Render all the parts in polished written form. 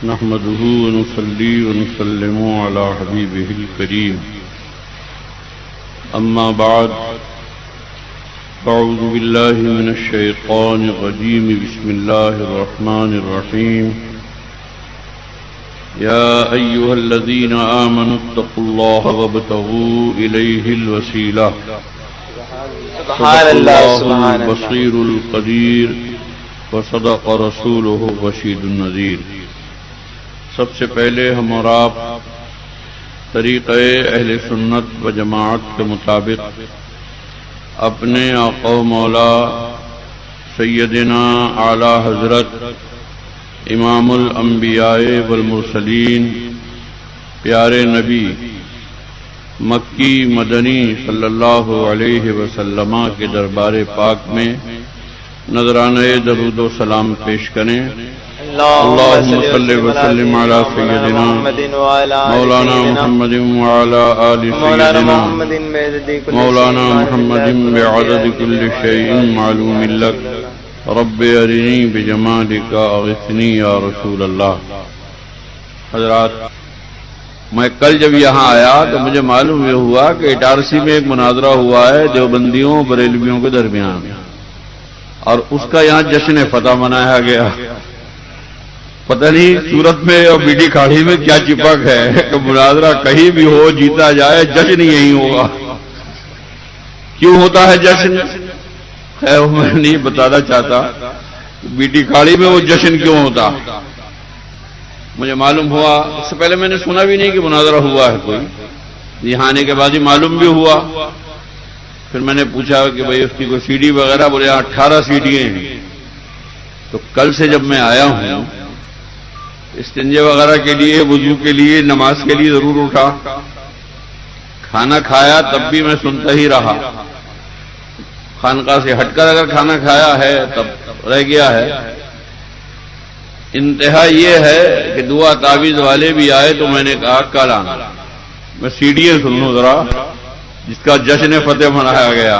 نحمده ونصلي ونسلم على حبيبه الكريم أما بعد فأعوذ بالله من الشيطان الرجيم بسم الله الرحمن الرحيم يا أيها الذين آمنوا اتقوا الله وابتغوا إليه الوسيلة سبحان الله سبحان البصير القدير وصدق رسوله الرشيد النذير۔ سب سے پہلے ہم اور آپ طریقہ اہل سنت و جماعت کے مطابق اپنے آقا و مولا سیدنا اعلی حضرت امام الانبیاء والمرسلین پیارے نبی مکی مدنی صلی اللہ علیہ وسلم کے دربار پاک میں نذرانہ درود و سلام پیش کریں۔ اللهم صل وسلم على سيدنا مولانا محمد وعلى آل سيدنا مولانا محمد بعدد كل شيء معلوم لك رب أرني بجمالك أغثني يا رسول الله۔ حضرات، میں کل جب یہاں آیا تو مجھے معلوم یہ ہوا کہ اٹارسی میں ایک مناظرہ ہوا ہے دیوبندیوں بریلویوں کے درمیان، اور اس کا یہاں جشن فتح منایا گیا۔ پتہ نہیں سورت میں اور بیڈی کھاڑی میں کیا چپک ہے کہ مناظرہ کہیں بھی ہو جیتا جائے جشن یہی ہوگا۔ کیوں ہوتا ہے جشن؟ خیر میں نہیں بتانا چاہتا بیڈی کھاڑی میں وہ جشن کیوں ہوتا۔ مجھے معلوم ہوا، اس سے پہلے میں نے سنا بھی نہیں کہ مناظرہ ہوا ہے کوئی، یہاں آنے کے بعد ہی معلوم بھی ہوا۔ پھر میں نے پوچھا کہ بھئی اس کی کوئی سی ڈی وغیرہ، بولے 18 سی ڈی ہیں۔ تو کل سے جب میں آیا ہوں استنجے وغیرہ کے لیے، وضو کے لیے، نماز کے لیے ضرور اٹھا، کھانا کھایا تب بھی میں سنتا ہی رہا۔ خانقاہ سے ہٹ کر اگر کھانا کھایا ہے تب رہ گیا ہے۔ انتہا یہ ہے کہ دعا تعویذ والے بھی آئے تو میں نے کہا کل آنا، میں سی ڈی سن لوں ذرا جس کا جشن فتح منایا گیا۔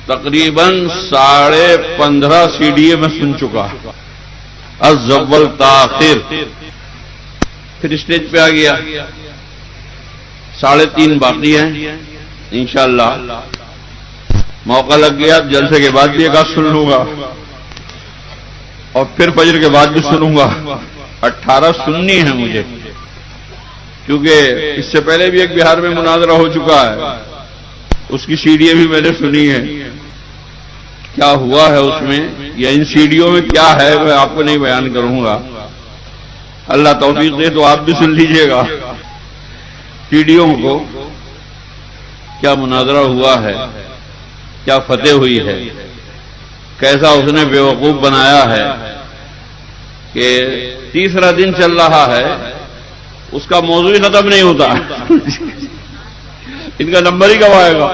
تقریباً 15.5 سی ڈی میں سن چکا، اول تاخیر۔ پھر اسٹیج پہ آ گیا، 3.5 باقی ہیں، انشاءاللہ موقع لگ گیا جلسے کے بعد بھی ایک آدھ سن لوں گا، اور پھر فجر کے بعد بھی سنوں گا۔ 18 سننی ہے مجھے، کیونکہ اس سے پہلے بھی ایک بہار میں مناظرہ ہو چکا ہے، اس کی سیڑھیاں بھی میں نے سنی ہیں۔ کیا ہوا ہے اس میں یا ان سیڑھیوں میں کیا ہے میں آپ کو نہیں بیان کروں گا، اللہ توفیق دے تو آپ بھی سن لیجئے گا سیڑھیوں کو، کیا مناظرہ ہوا ہے، کیا فتح ہوئی ہے، کیسا اس نے بیوقوف بنایا ہے کہ تیسرا دن چل رہا ہے اس کا موضوع ہی ختم نہیں ہوتا۔ ان کا نمبر ہی کب آئے گا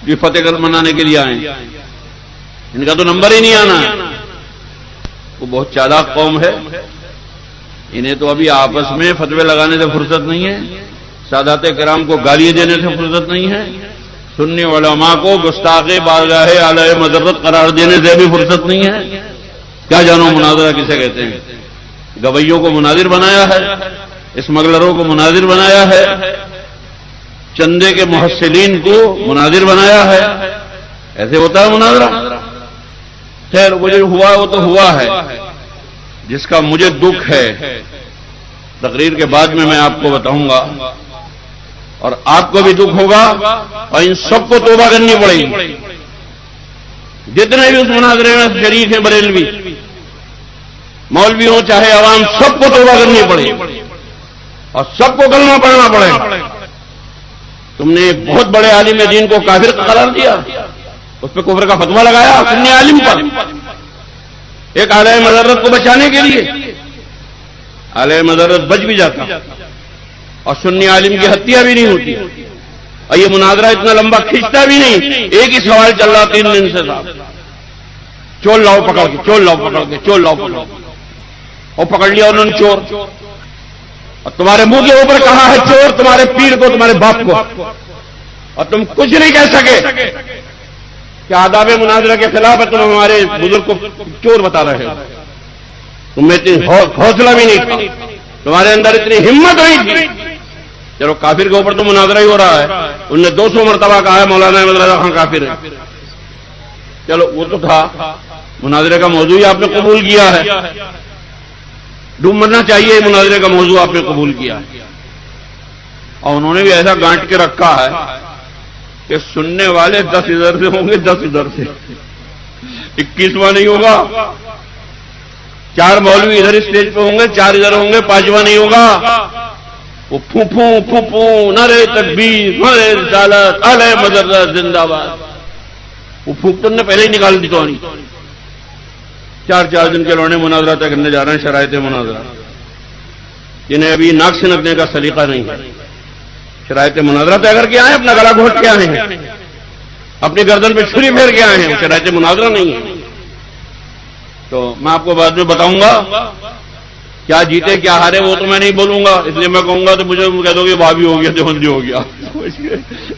جو فتح کر منانے کے لیے آئیں؟ ان کا تو نمبر ہی نہیں آنا ہے۔ وہ بہت چالاک قوم ہے، انہیں تو ابھی آپس میں فتوے لگانے سے فرصت نہیں ہے، سادات کرام کو گالیاں دینے سے فرصت نہیں ہے، سنی علماء کو گستاخ بارگاہ اعلی مذرت قرار دینے سے بھی فرصت نہیں ہے۔ کیا جانو مناظرہ کسے کہتے ہیں؟ گویوں کو مناظر بنایا ہے، اسمگلروں کو مناظر بنایا ہے، چندے کے محصلین کو مناظر بنایا ہے۔ ایسے ہوتا ہے مناظرہ؟ خیر وہ جو ہوا وہ تو ہوا ہے، جس کا مجھے دکھ ہے تقریر کے بعد میں آپ کو بتاؤں گا، اور آپ کو بھی دکھ ہوگا، اور ان سب کو توبہ کرنی پڑے گی۔ جتنے بھی اس مناظرے میں شریک ہیں، بریلوی مولوی ہوں چاہے عوام، سب کو توبہ کرنی پڑے اور سب کو کلمہ پڑھنا پڑے۔ تم نے بہت بڑے عالم دین کو کافر قرار دیا، اس پہ کفر کا فتویٰ لگایا سنی عالم پر، ایک اعلی مذرت کو بچانے کے لیے۔ اعلی مذرت بچ بھی جاتا اور سنی عالم کی ہتیا بھی نہیں ہوتی، اور یہ مناظرہ اتنا لمبا کھینچتا بھی نہیں۔ ایک ہی سوال چل رہا 3 دن سے، صاحب چور لاؤ پکڑ کے، چور لاؤ پکڑ کے، چور لاؤ پکڑ کے، اور پکڑ لیا انہوں نے چور، اور تمہارے منہ کے اوپر کہا ہے چور تمہارے پیر کو، تمہارے باپ کو، اور تم کچھ نہیں کہہ سکے کہ آداب مناظرہ کے خلاف ہے، تم ہمارے بزرگ کو چور بتا رہے ہو۔ تمہیں اتنی حوصلہ بھی نہیں تھا، تمہارے اندر اتنی ہمت نہیں تھی. چلو کافر کے اوپر تو مناظرہ ہی ہو رہا ہے، انہوں نے 200 مرتبہ کہا ہے مولانا احمد رضا خان کافر ہے. چلو وہ تو تھا، مناظرے کا موضوع ہی آپ نے قبول کیا ہے، ڈوب مرنا چاہیے، مناظرے کا موضوع آپ نے قبول کیا ہے. اور انہوں نے بھی ایسا گانٹ کے رکھا ہے کہ سننے والے 10 ادھر سے ہوں گے، 10 ادھر سے، 21واں نہیں ہوگا. 4 مولوی ادھر اسٹیج پہ ہوں گے، 4 ادھر ہوں گے، 5واں نہیں ہوگا. وہ پھوپھوں پھوپھوں نعرے تکبیر نعرے رسالت علیہ مدرسہ زندہ باد، وہ پھونک تو نے پہلے ہی نکال دی. تو 4 دن کے لونے مناظرہ طے کرنے جا رہے ہیں، شرائط مناظرہ جنہیں ابھی ناک سنکنے کا سلیقہ نہیں ہے. شرائط مناظرہ طے کر کے آئے، اپنا گلا گھونٹ کے آئے ہیں، اپنی گردن پہ چھری پھیر کے آئے ہیں، شرائط مناظرہ نہیں ہے. تو میں آپ کو بعد میں بتاؤں گا کیا جیتے کیا ہارے، وہ تو میں نہیں بولوں گا، اس لیے میں کہوں گا تو مجھے کہہ دو گے بھابھی ہو گیا، دیوبندی ہو گیا.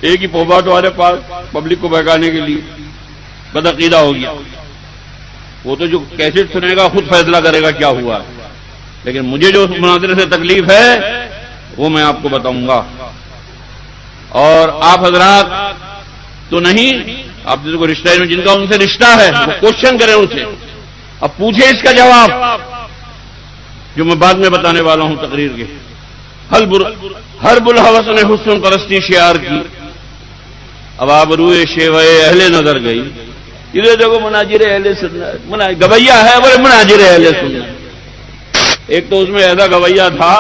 ایک ہی پوبا تمہارے پاس پبلک کو بہکانے کے لیے، بدعقیدہ ہو گیا. وہ تو جو کیسٹ سنے گا خود فیصلہ کرے گا کیا ہوا ہے، لیکن مجھے جو اس مناظرے سے تکلیف ہے وہ میں آپ کو بتاؤں گا. اور آپ حضرات تو نہیں، آپ کو رشتہ ہے جن کا ان سے رشتہ ہے وہ کوشچن کریں ان سے، اب پوچھیں اس کا جواب جو میں بعد میں بتانے والا ہوں تقریر کے. حرب الحوث نے حسن پرستی شعار کی، اب آپ روئے شیوے اہل نظر گئی. ادھر دیکھو مناظر اہل سنت، گویا ہے بولے مناظر اہل سنت. ایک تو اس میں ایسا گویا تھا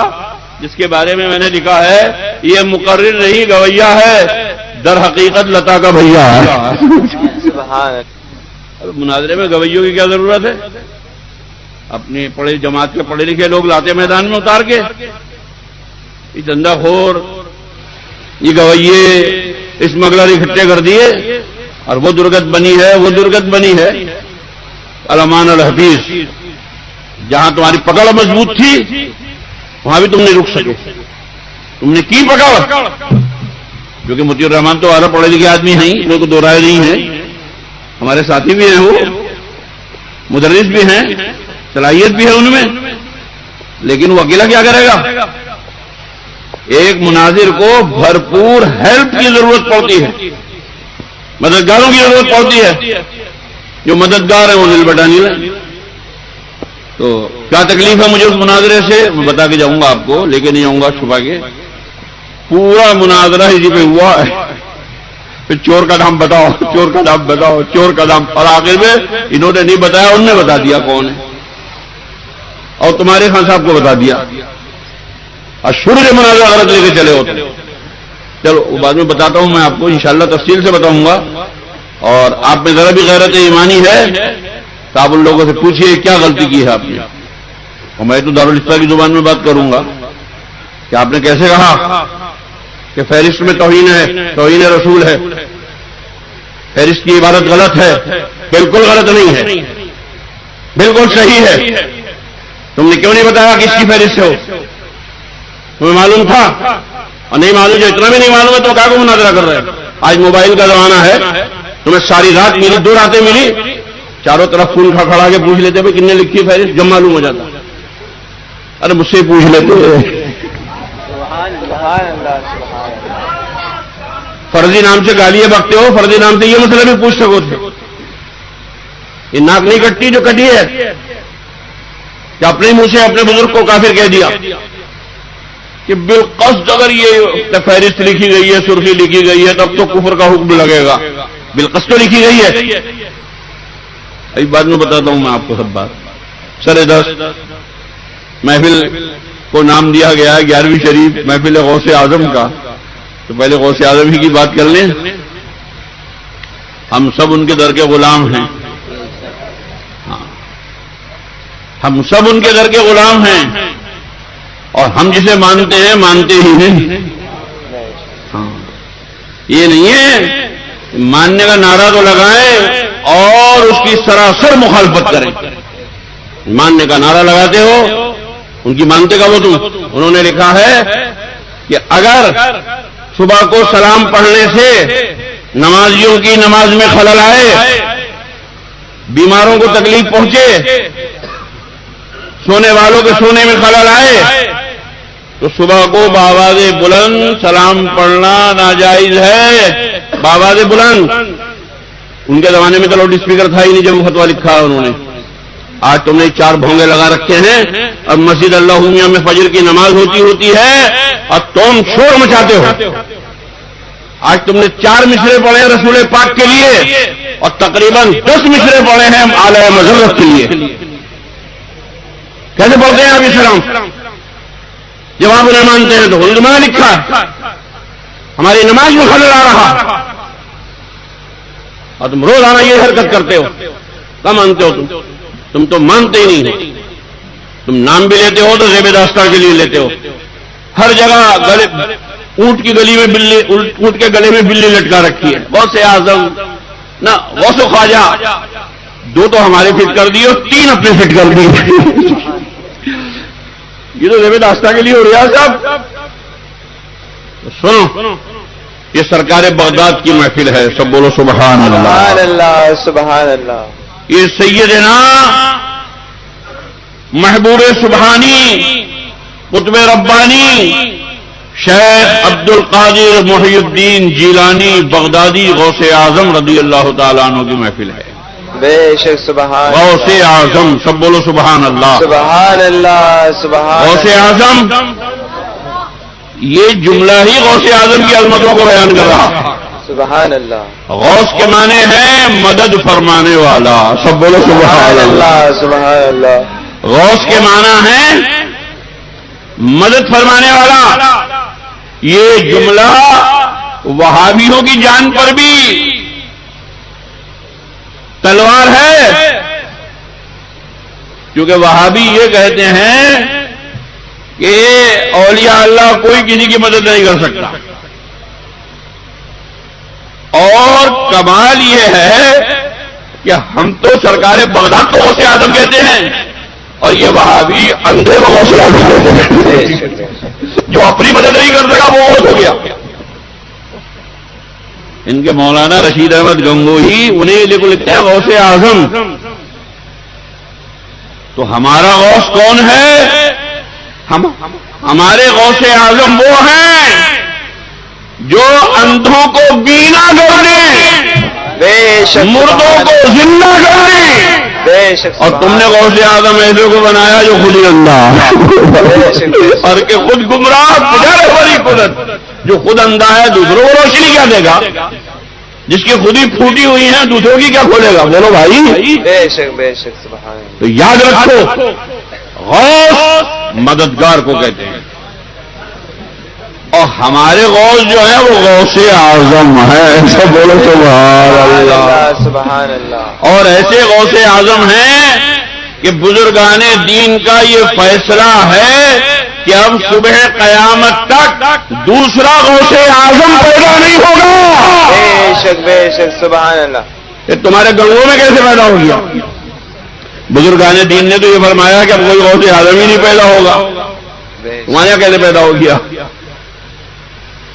جس کے بارے میں نے لکھا ہے یہ مقرر نہیں گویا ہے، در حقیقت لتا کا بھیا ہے. مناظرے میں گویوں کی کیا ضرورت ہے؟ اپنی پڑھے جماعت کے پڑھے لکھے لوگ لاتے میدان میں اتار کے. یہ دندہ خور، یہ گویے اسمگلر اکٹھے کر دیے، اور وہ درگت بنی ہے، وہ درگت بنی ہے. علمان الحفیظ، جہاں تمہاری پکڑ مضبوط تھی وہاں بھی تم نہیں رک سکے، تم نے کی پکڑ. کیونکہ مطیع الرحمان تو اور پڑھے لکھے آدمی ہیں، ان کو دو رائے نہیں ہے، ہمارے ساتھی بھی ہیں، وہ مدرس بھی ہیں، صلاحیت بھی ہے ان میں، لیکن وہ اکیلا کیا کرے گا؟ ایک مناظر کو بھرپور ہیلپ کی ضرورت پڑتی ہے، مددگاروں کی ضرورت پڑتی ہے. جو مددگار ہیں وہ دل بٹا نہیں رہے. تو کیا تکلیف ہے مجھے اس مناظرے سے میں بتا کے جاؤں گا آپ کو، لے کے نہیں آؤں گا چھپا کے. پورا مناظرہ اسی پہ ہوا ہے، پھر چور کا نام بتاؤ، چور کا نام بتاؤ، چور کا نام، اور آخر میں انہوں نے نہیں بتایا، انہوں نے بتا دیا کون ہے، اور تمہارے خان صاحب کو بتا دیا. اور شروع سے مناظرہ غلط لے کے چلے ہوتے. چلو وہ بعد میں بتاتا ہوں میں آپ کو، انشاءاللہ تفصیل سے بتاؤں گا. اور آپ میں ذرا بھی غیرت ایمانی ہے تو آپ ان لوگوں سے پوچھئے کیا غلطی کی ہے آپ نے. اور میں تو دارالفتا کی زبان میں بات کروں گا کہ آپ نے کیسے کہا کہ فہرست میں توہین ہے، توہین رسول ہے، فہرست کی عبارت غلط ہے. بالکل غلط نہیں ہے، بالکل صحیح ہے. تم نے کیوں نہیں بتایا کہ اس کی فہرست ہو؟ تمہیں معلوم تھا؟ اور نہیں معلوم، جو اتنا بھی نہیں معلوم ہے تو کیا کو مناظرہ کر رہے ہیں؟ آج موبائل کا زمانہ ہے، تمہیں ساری رات ملی، 2 راتیں ملی، چاروں طرف فون کھڑا کے پوچھ لیتے بھائی کن نے لکھی فہرست، جب معلوم ہو جاتا. ارے مجھ سے پوچھ لیتے. فرضی نام سے گالیاں بکتے ہو، فرضی نام سے یہ مسئلہ بھی پوچھ سکو تھے. یہ ناک نہیں کٹتی جو کٹی ہے کہ اپنے منہ سے اپنے بزرگ کو کافر کہہ دیا کہ بالقصد اگر یہ فہرست لکھی گئی ہے، سرخی لکھی گئی ہے تب تو کفر کا حکم لگے گا. بالقصد تو لکھی گئی ہے. ابھی بعد میں بتاتا ہوں میں آپ کو سب بات. سر 10 محفل کو نام دیا گیا ہے 11ویں شریف محفل غوث اعظم کا. تو پہلے غوث اعظم ہی کی بات کر لیں. ہم سب ان کے در کے غلام ہیں، ہم سب ان کے در کے غلام ہیں، اور ہم جسے مانتے ہیں مانتے ہی ہیں. ہاں یہ نہیں ہے ماننے کا نعرہ تو لگائیں اور اس کی سراسر مخالفت کریں. ماننے کا نعرہ لگاتے ہو، ان کی مانتے کا وہ تم. انہوں نے لکھا ہے کہ اگر صبح کو سلام پڑھنے سے نمازیوں کی نماز میں خلل آئے، بیماروں کو تکلیف پہنچے، سونے والوں کے سونے میں خلل آئے تو صبح کو بآواز بلند سلام پڑھنا ناجائز ہے. بآواز بلند. ان کے زمانے میں تو لاؤڈ اسپیکر تھا ہی نہیں جب فتویٰ لکھا انہوں نے. آج تم نے 4 بھونگے لگا رکھے ہیں. اب مسجد اللہمیہ میں فجر کی نماز ہوتی ہے اور تم شور مچاتے ہو. آج تم نے 4 مصرے پڑھے ہیں رسول پاک کے لیے اور تقریباً 10 مصرے پڑھے ہیں اعلی مذہب کے لیے. کیسے پڑھتے ہیں آپ اسلام؟ جب آپ انہیں مانتے ہیں تو اردو میں لکھا ہے ہماری نماز میں خلل آ رہا اور تم روزانہ یہ حرکت کرتے ہو. کیا مانتے ہو تم تو مانتے ہی نہیں ہو. تم نام بھی لیتے ہو تو زیب داستان کے لیے لیتے ہو. ہر جگہ گلے اونٹ کی گلی میں بلی اونٹ کے گلے میں بلی لٹکا رکھی ہے. غوث اعظم نہ غوث و خواجہ 2 تو ہمارے فٹ کر دیے اور 3 اپنے فٹ کر دیے. یہ تو زیب داستان کے لیے ہو رہا صاحب. سنو یہ سرکار بغداد کی محفل ہے. سب بولو سبحان اللہ. سبحان اللہ سبحان اللہ. یہ سیدنا محبوب سبحانی قطب ربانی شیخ عبد القادر محی الدین جیلانی بغدادی غوث اعظم رضی اللہ تعالیٰ عنہ کی محفل ہے. بے شک سبحان غوث اعظم. سب بولو سبحان اللہ. سبحان اللہ سبحان غوث اعظم. یہ جملہ ہی غوث اعظم کی عظمتوں کو بیان کر رہا. سبحان اللہ. غوث کے معنی ہے مدد فرمانے والا. سب بولو سبحان اللہ. سبحان اللہ. غوث کے معنی ہے مدد فرمانے والا. یہ جملہ وہابیوں کی جان پر بھی تلوار ہے کیونکہ وہابی یہ کہتے ہیں کہ اولیاء اللہ کوئی کسی کی مدد نہیں کر سکتا. اور کمال یہ ہے کہ ہم تو سرکار بغداد کو غوث اعظم کہتے ہیں اور یہ وہابی اندھے کو غوث اعظم کہتے ہیں. جو اپنی مدد نہیں کر سکا وہ غوث ہو گیا. ان کے مولانا رشید احمد گنگوہی انہیں لکھتے ہیں غوث اعظم. تو ہمارا غوث کون ہے؟ ہمارے غوث اعظم وہ ہیں جو اندھوں کو بینا کر دیں, مردوں کو زندہ کر دیں. اور تم نے غوث اعظم ایسے کو بنایا جو خود ہی اندھا اور کہ خود گمراہ بڑی قدرت. جو خود اندھا ہے دوسروں کو روشنی کیا دے گا؟ جس کی خود ہی پھوٹی ہوئی ہیں دوسروں کی کیا کھولے گا؟ بولو بھائی. بے شک بے شک سبحان اللہ. تو یاد رکھو غوث مددگار کو کہتے ہیں اور ہمارے غوث جو ہے وہ غوث اعظم ہے. سب بولو سبحان اللہ. سبحان اللہ. اور ایسے غوث اعظم ہیں کہ بزرگان دین کا یہ فیصلہ ہے کہ اب صبح قیامت تک دوسرا غوث اعظم پیدا نہیں ہوگا. بے شک بے شک سبحان اللہ. یہ تمہارے گنگوں میں کیسے پیدا ہو گیا؟ بزرگان دین نے تو یہ فرمایا کہ اب کوئی غوث اعظم ہی نہیں پیدا ہوگا. تمہارے یہاں کیسے پیدا ہو گیا؟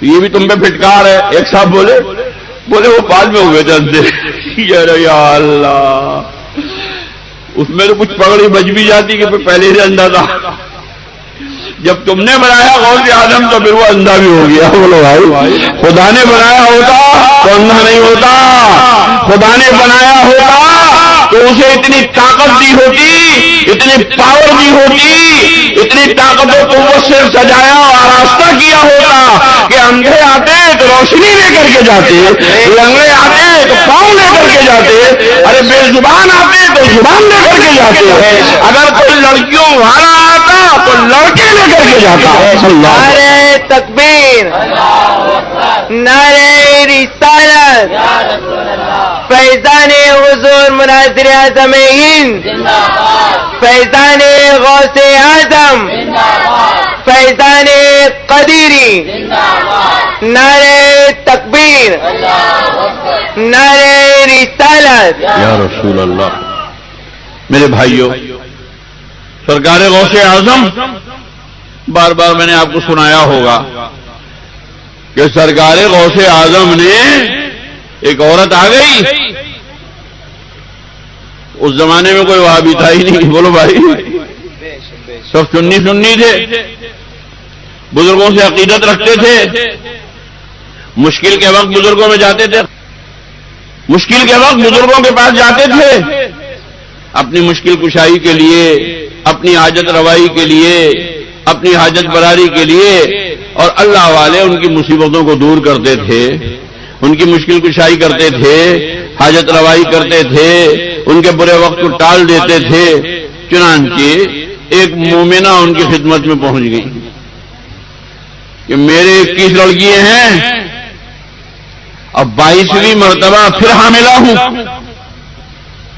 یہ بھی تم پہ پھٹکار ہے. ایک صاحب بولے وہ بعد میں ہوئے تھے. یا اللہ اس میں تو کچھ پگڑی بچ بھی جاتی کہ پہلے سے اندھا تھا. جب تم نے بنایا غوث اعظم تو پھر وہ اندھا بھی ہو گیا. بولو بھائی خدا نے بنایا ہوتا تو اندھا نہیں ہوتا. خدا نے بنایا ہوتا تو اسے اتنی طاقت دی ہوتی, اتنی پاور دی ہوتی, اتنی طاقت و قوت سے سجایا اور آراستہ کیا ہوتا کہ اندھے آتے تو روشنی لے کر کے جاتے, لنگڑے آتے تو پاؤں لے کر کے جاتے, ارے بے زبان آتے تو زبان لے کر کے جاتے. اگر کوئی لڑکیوں والا آتا تو لڑکے لے کر کے جاتا. نعرہ تکبیر, نعرہ رسالت, فیضان حضور مناظر اعظم ہند, فیضان غوث اعظم, فیضان قدیری, نعرہ تکبیر, نعرہ رسالت. یا رسول اللہ. میرے بھائیوں, سرکار غوث اعظم بار بار میں نے آپ کو سنایا ہوگا کہ سرکار غوث اعظم نے ایک عورت آ گئی. اس زمانے میں کوئی وہابی تھا ہی نہیں. بولو بھائی سب سنی تھے، بزرگوں سے عقیدت رکھتے تھے، مشکل کے وقت بزرگوں میں جاتے تھے، مشکل کے وقت بزرگوں کے پاس جاتے تھے اپنی مشکل کشائی کے لیے، اپنی حاجت روائی کے لیے، اپنی حاجت براری کے لیے، اور اللہ والے ان کی مصیبتوں کو دور کرتے تھے، ان کی مشکل کشائی کرتے تھے، حاجت روائی کرتے تھے، ان کے برے وقت کو ٹال دیتے تھے۔ چنانچہ ایک مومنہ ان کی خدمت میں پہنچ گئی کہ میرے 21 لڑکیاں ہیں، اب 22ویں مرتبہ پھر حاملہ ہوں۔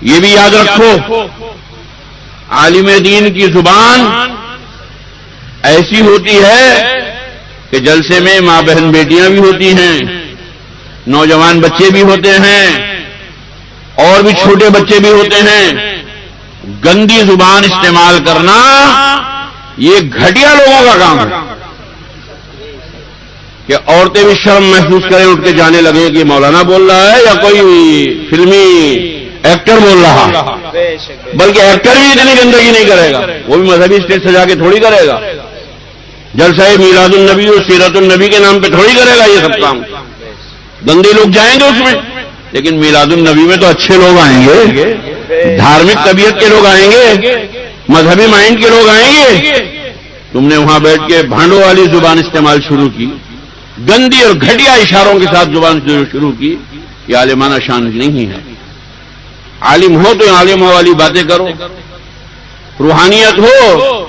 یہ بھی یاد رکھو، عالم دین کی زبان ایسی ہوتی ہے کہ جلسے میں ماں بہن بیٹیاں بھی ہوتی ہیں، نوجوان بچے بھی ہوتے ہیں، اور بھی چھوٹے بچے بھی ہوتے ہیں۔ گندی زبان استعمال کرنا یہ گھٹیا لوگوں کا کام ہے کہ عورتیں بھی شرم محسوس کریں، اٹھ کے جانے لگے کہ مولانا بول رہا ہے یا کوئی فلمی ایکٹر بول رہا، بلکہ ایکٹر بھی اتنی گندگی نہیں کرے گا، وہ بھی مذہبی اسٹیج سجا کے تھوڑی کرے گا، جلسہ میلاد النبی اور سیرت النبی کے نام پہ تھوڑی کرے گا یہ سب کام۔ گندے لوگ جائیں گے اس میں، لیکن میلاد النبی میں تو اچھے لوگ آئیں گے، دھارمک طبیعت کے لوگ آئیں گے، مذہبی مائنڈ کے لوگ آئیں گے۔ تم نے وہاں بیٹھ کے بھانڈوں والی زبان استعمال شروع کی، گندی اور گھٹیا اشاروں کے ساتھ زبان شروع کی، یہ عالمانہ شان نہیں ہے۔ عالم ہو تو عالم والی باتیں کرو، روحانیت ہو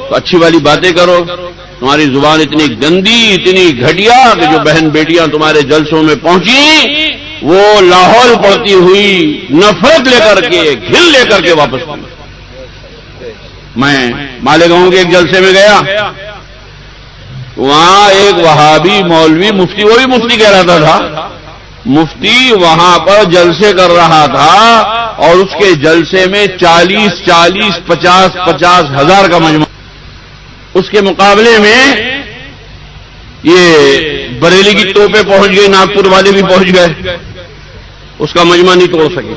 تو اچھی والی باتیں کرو۔ تمہاری زبان اتنی گندی، اتنی گھٹیا کہ جو بہن بیٹیاں تمہارے جلسوں میں پہنچی وہ لاہور پڑتی ہوئی نفرت لے کر کے، گھل لے کر کے واپس آئی۔ میں مالیگاؤں کے ایک جلسے میں گیا، وہاں ایک وہابی مولوی مفتی، وہ بھی مفتی کہلاتا تھا، مفتی وہاں پر جلسے کر رہا تھا اور اس کے جلسے میں 40 50 ہزار کا مجمع۔ اس کے مقابلے میں یہ بریلی کی توپیں پہنچ گئی، ناگپور والے بھی پہنچ گئے، اس کا مجمع نہیں توڑ سکے۔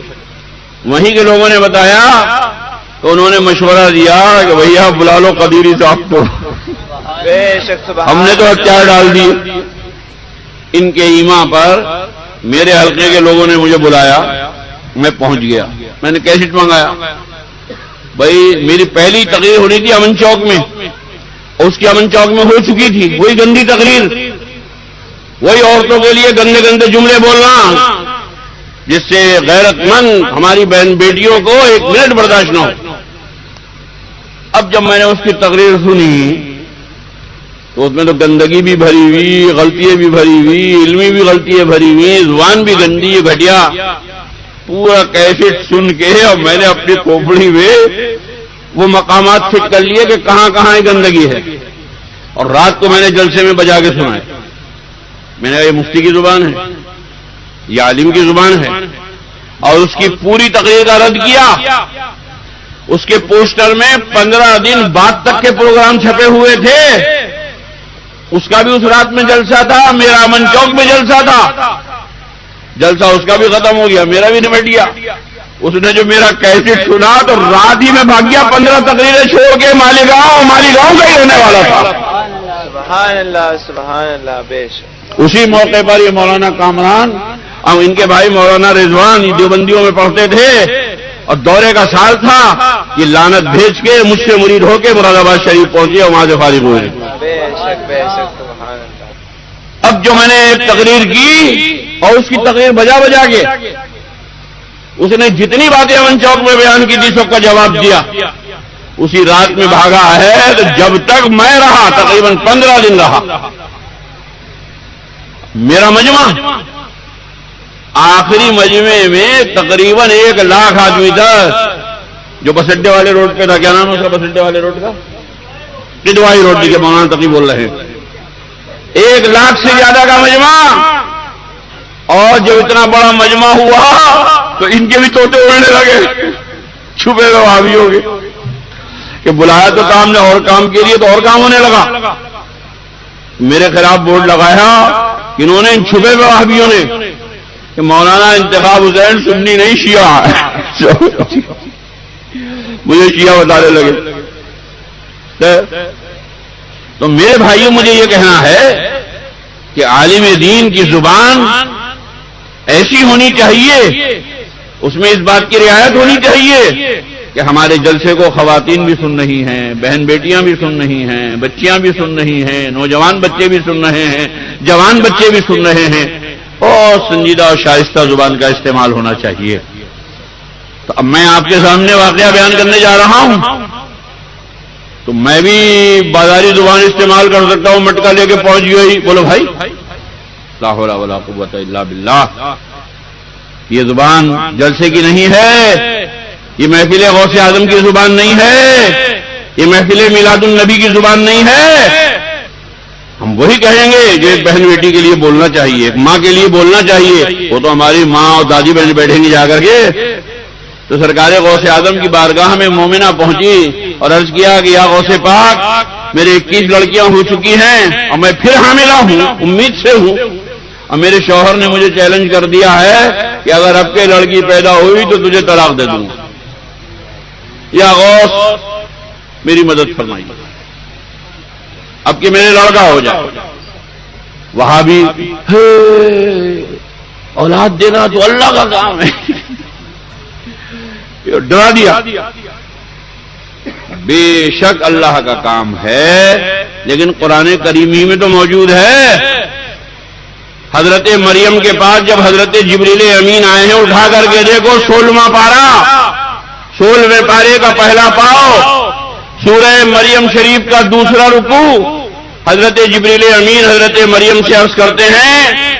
وہیں کے لوگوں نے بتایا تو انہوں نے مشورہ دیا کہ بھیا بلا لو قدیری صاحب کو، ہم نے تو ہتھیار ڈال دی۔ ان کے ایما پر میرے حلقے کے لوگوں نے مجھے بلایا، میں پہنچ گیا، میں نے کیسٹ منگایا۔ بھائی میری پہلی تقریر ہونی تھی امن چوک میں، اس کی امن چوک میں ہو چکی تھی وہی گندی تقریر، وہی عورتوں کے لیے گندے گندے جملے بولنا، جس سے غیرت مند ہماری بہن بیٹیوں کو 1 منٹ برداشت نہ ہو۔ اب جب میں نے اس کی تقریر سنی تو اس میں تو گندگی بھی بھری ہوئی، غلطیاں بھی بھری ہوئی، علمی بھی غلطیاں بھری ہوئی، زبان بھی گندی گھٹیا۔ پورا کیسٹ سن کے اور میں نے اپنی کھوپڑی میں وہ مقامات فٹ کر لیے کہ کہاں کہاں گندگی ہے، اور رات کو میں نے جلسے میں بجا کے سنا ہے۔ میں نے کہا یہ مفتی کی زبان ہے، یہ عالم کی زبان ہے، اور اس کی پوری تقریر کا رد کیا۔ اس کے پوسٹر میں 15 دن بعد تک کے پروگرام چھپے ہوئے تھے، اس کا بھی اس رات میں جلسہ تھا، میرا امن چوک میں جلسہ تھا، جلسہ اس کا بھی ختم ہو گیا، میرا بھی نمٹ گیا۔ اس نے جو میرا کیسٹ سنا تو رات ہی میں بھاگ گیا، 15 تقریریں چھوڑ کے مالیگاؤں کا ہی رہنے والا تھا۔ سبحان اللہ سبحان اللہ، بے شک۔ اسی موقع پر یہ مولانا کامران اور ان کے بھائی مولانا رضوان دیوبندیوں میں پڑھتے تھے، اور دورے کا سال تھا، یہ لعنت بھیج کے مجھ سے مرید ہو کے مراد آباد شریف پہنچے اور وہاں سے فارغ ہوئے۔ بے شک بے شک، سبحان اللہ۔ اب جو میں نے تقریر کی اور اس کی تقریر بجا بجا کے اس نے جتنی باتیں امن چوک میں بیان کی تھی سب کا جواب دیا، اسی رات میں بھاگا ہے، تو جب تک میں رہا تقریباً 15 دن رہا میرا مجمع۔ آخری مجمع میں تقریباً 1 لاکھ آدمی تھا، جو بس اڈے والے روڈ پہ تھا، کیا نام ہے اس کا بس اڈے والے روڈ کا؟ ٹڈوائی روڈ کے مولانا تقی بول رہے ہیں۔ 1 لاکھ سے زیادہ کا مجمع، اور جب اتنا بڑا مجمع ہوا تو ان کے بھی طوطے اڑنے لگے، چھپے ہوئے وہابی ہو گئے کہ بلایا تو کام نے اور کام کے لیے تو اور کام ہونے لگا۔ میرے خلاف بورڈ لگایا انہوں نے، ان چھپے ہوئے وہابیوں نے، کہ مولانا انتخاب حسین سنی نہیں شیعہ ہے۔ مجھے شیعہ بتانے لگے۔ تو میرے بھائیوں مجھے یہ کہنا ہے کہ عالم دین کی زبان ایسی ہونی چاہیے، اس میں اس بات کی رعایت ہونی چاہیے کہ ہمارے جلسے کو خواتین بھی سن رہی ہیں، بہن بیٹیاں بھی سن رہی ہیں، بچیاں بھی سن رہی ہیں، نوجوان بچے بھی سن رہے ہیں، جوان بچے بھی سن رہے ہیں، اور سنجیدہ اور شائستہ زبان کا استعمال ہونا چاہیے۔ تو اب میں آپ کے سامنے واقعہ بیان کرنے جا رہا ہوں، تو میں بھی بازاری زبان استعمال کر سکتا ہوں، مٹکا لے کے پہنچ گئی، بولو بھائی لا حول ولا قوت الا باللہ۔ یہ زبان جلسے کی نہیں ہے، یہ محفل غوث اعظم کی زبان نہیں ہے، یہ محفل میلاد النبی کی زبان نہیں ہے۔ ہم وہی کہیں گے جو ایک بہن بیٹی کے لیے بولنا چاہیے، ایک ماں کے لیے بولنا چاہیے۔ وہ تو ہماری ماں اور دادی بہن بیٹھیں گی جا کر کے۔ تو سرکار غوث اعظم کی بارگاہ میں مومنہ پہنچی اور عرض کیا کہ یا غوث پاک، میرے 21 لڑکیاں ہو چکی ہیں اور میں پھر حاملہ ہوں، امید سے ہوں، اور میرے شوہر نے مجھے چیلنج کر دیا ہے کہ اگر اب کے لڑکی پیدا ہوئی تو تجھے طلاق دے دوں گا۔ یا غوث میری مدد فرمائیے، اب کہ میرے لڑکا ہو جائے۔ وہاں بھی اولاد دینا تو اللہ کا کام ہے، ڈرا دیا۔ بے شک اللہ کا کام ہے، لیکن قرآن کریمی میں تو موجود ہے۔ حضرت مریم کے پاس جب حضرت جبریل امین آئے ہیں، اٹھا کر کے دیکھو 16واں پارہ، 16ویں پارے کا پہلا پاؤ، سورہ مریم شریف کا دوسرا رکوع۔ حضرت جبریل امین حضرت مریم سے عرض کرتے ہیں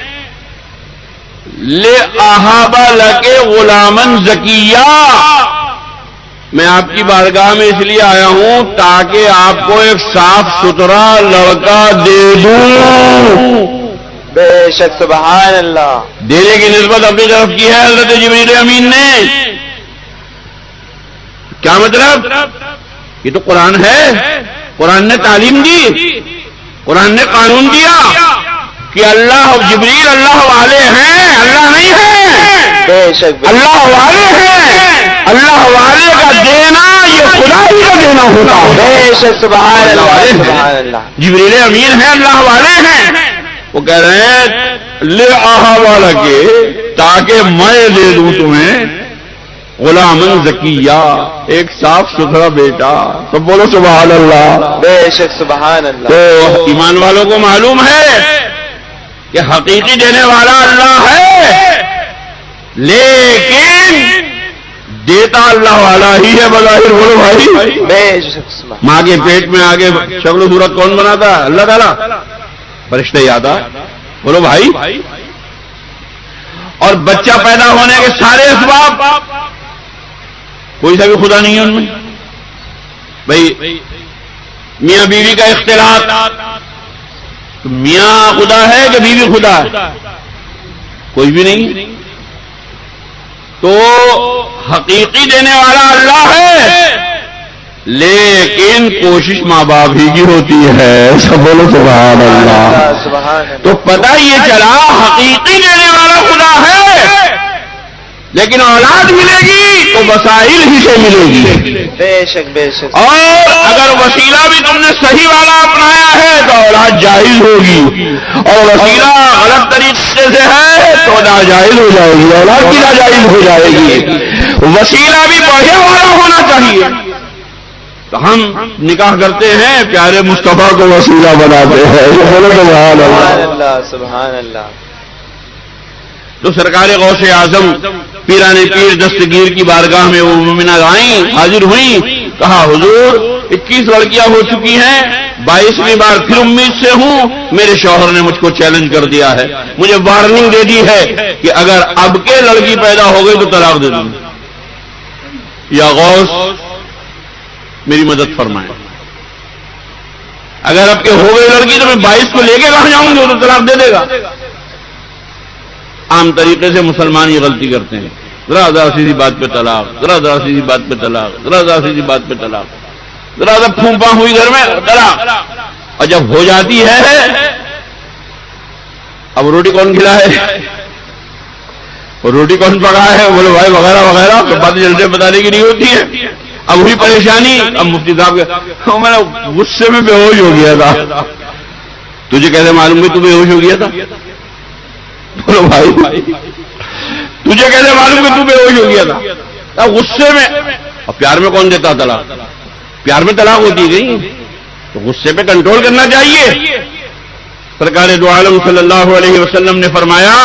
لے اہاب لک غلاما زکیہ، میں آپ کی بارگاہ میں اس لیے آیا ہوں تاکہ آپ کو ایک صاف ستھرا لڑکا دے دوں۔ بے شک سبحان اللہ۔ دینے کی نسبت اپنی طرف کی ہے حضرت جبریل امین نے۔ کیا مطلب؟ یہ تو قرآن ہے، قرآن نے تعلیم دی، قرآن نے قانون دیا کہ اللہ جبریل اللہ والے ہیں، اللہ نہیں ہے۔ بے شک اللہ والے ہیں، اللہ والے کا دینا یہ خدا ہی کا دینا ہوتا ہے۔ بے شک سبحان اللہ سبحان اللہ۔ جبریل امین ہے، اللہ والے ہیں۔ وہ کہہ رہے ہیں لے آہا والا کے تاکہ میں دے دوں تمہیں غلامن زکیہ، ایک صاف ستھرا بیٹا۔ تو بولو سبحان اللہ۔ بے شک سبحان اللہ۔ تو ایمان والوں کو معلوم ہے کہ حقیقی دینے والا اللہ ہے، لیکن دیتا اللہ والا ہی ہے بظاہر۔ بولو بھائی، بے شک سبحان ماں کے پیٹ میں آگے شکل و صورت کون بناتا ہے؟ اللہ تعالیٰ، فرشتے یاد آ۔ بولو بھائی، اور بچہ پیدا ہونے کے سارے اسباب کوئی سا بھی خدا نہیں ہے ان میں۔ بھائی میاں بیوی کا اختلاط، تو میاں خدا ہے کہ بیوی خدا ہے؟ کوئی بھی نہیں۔ تو حقیقی دینے والا اللہ ہے، لیکن کوشش ماں باپ ہی کی ہوتی ہے۔ سب بولو سبحان اللہ۔ سبحان اللہ۔ تو پتہ یہ چلا حقیقی دینے والا خدا ہے، لیکن اولاد ملے گی تو وسائل ہی سے ملے گی۔ بے شک بے شک۔ اور اگر وسیلہ بھی تم نے صحیح والا اپنایا ہے تو اولاد جائز ہوگی، اور وسیلہ غلط طریقے سے ہے تو ناجائز ہو جائے گی، اولاد کی ناجائز ہو جائے گی۔ وسیلہ بھی بڑھیا والا ہونا چاہیے۔ تو ہم نکاح کرتے ہیں، پیارے مصطفیٰ کو وسیلہ بناتے ہیں۔ بولو سبحان سبحان اللہ۔ اللہ سبحان اللہ۔ تو سرکار غوث اعظم پیران پیر دستگیر کی بارگاہ میں وہ مومنہ آئیں، حاضر ہوئیں، کہا حضور 21 لڑکیاں ہو چکی ہیں، 22ویں بار پھر امید سے ہوں، میرے شوہر نے مجھ کو چیلنج کر دیا ہے، مجھے وارننگ دے دی ہے کہ اگر اب کے لڑکی پیدا ہو گئی تو طلاق دے دوں۔ یا غوث میری مدد فرمائیں، اگر اب کے ہو گئی لڑکی تو میں 22 کو لے کے کہاں جاؤں گی، وہ تو طلاق دے دے گا۔ عام طریقے سے مسلمان یہ غلطی کرتے ہیں، ذرا ذرا سیدھی بات پہ طلاق، ذرا ذرا سیدھی بات پہ طلاق، ذرا ذرا سیدھی بات پہ طلاق، ذرا ذرا پھونپا ہوئی گھر میں طلاق، اور جب ہو جاتی ہے اب روٹی کون کھلا ہے، روٹی کون پکا ہے، بولے بھائی وغیرہ وغیرہ، تو باتیں جلدی بتانے کی نہیں ہوتی ہے۔ اب ہوئی پریشانی، اب مفتی صاحب کے میں غصے میں بے ہوش ہو گیا تھا. تجھے کیسے معلوم کہ تو بے ہوش ہو گیا تھا؟ بولو بھائی تجھے کیسے معلوم کہ تو بے ہوش ہو گیا تھا؟ اب غصے میں. اب پیار میں کون دیتا طلاق؟ پیار میں طلاق ہوتی گئی تو غصے پہ کنٹرول کرنا چاہیے. سرکار دو عالم صلی اللہ علیہ وسلم نے فرمایا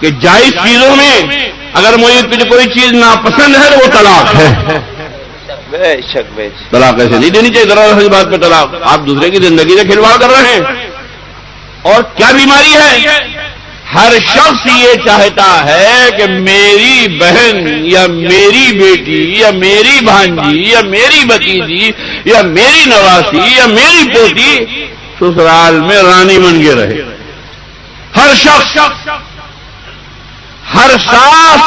کہ جائز چیزوں میں اگر مجھے تجھے کوئی چیز ناپسند ہے تو وہ طلاق ہے. بے شک بے شک. طلاق ایسے نہیں دینی چاہیے. ذرا سی بات پہ طلاق. آپ دوسرے کی زندگی سے کھلواڑ کر رہے ہیں. اور کیا بیماری ہے؟ ہر شخص یہ چاہتا ہے کہ میری بہن یا میری بیٹی یا میری بھانجی یا میری بھتیجی یا میری نواسی یا میری پوتی سسرال میں رانی بن کے رہے. ہر شخص، ہر ساس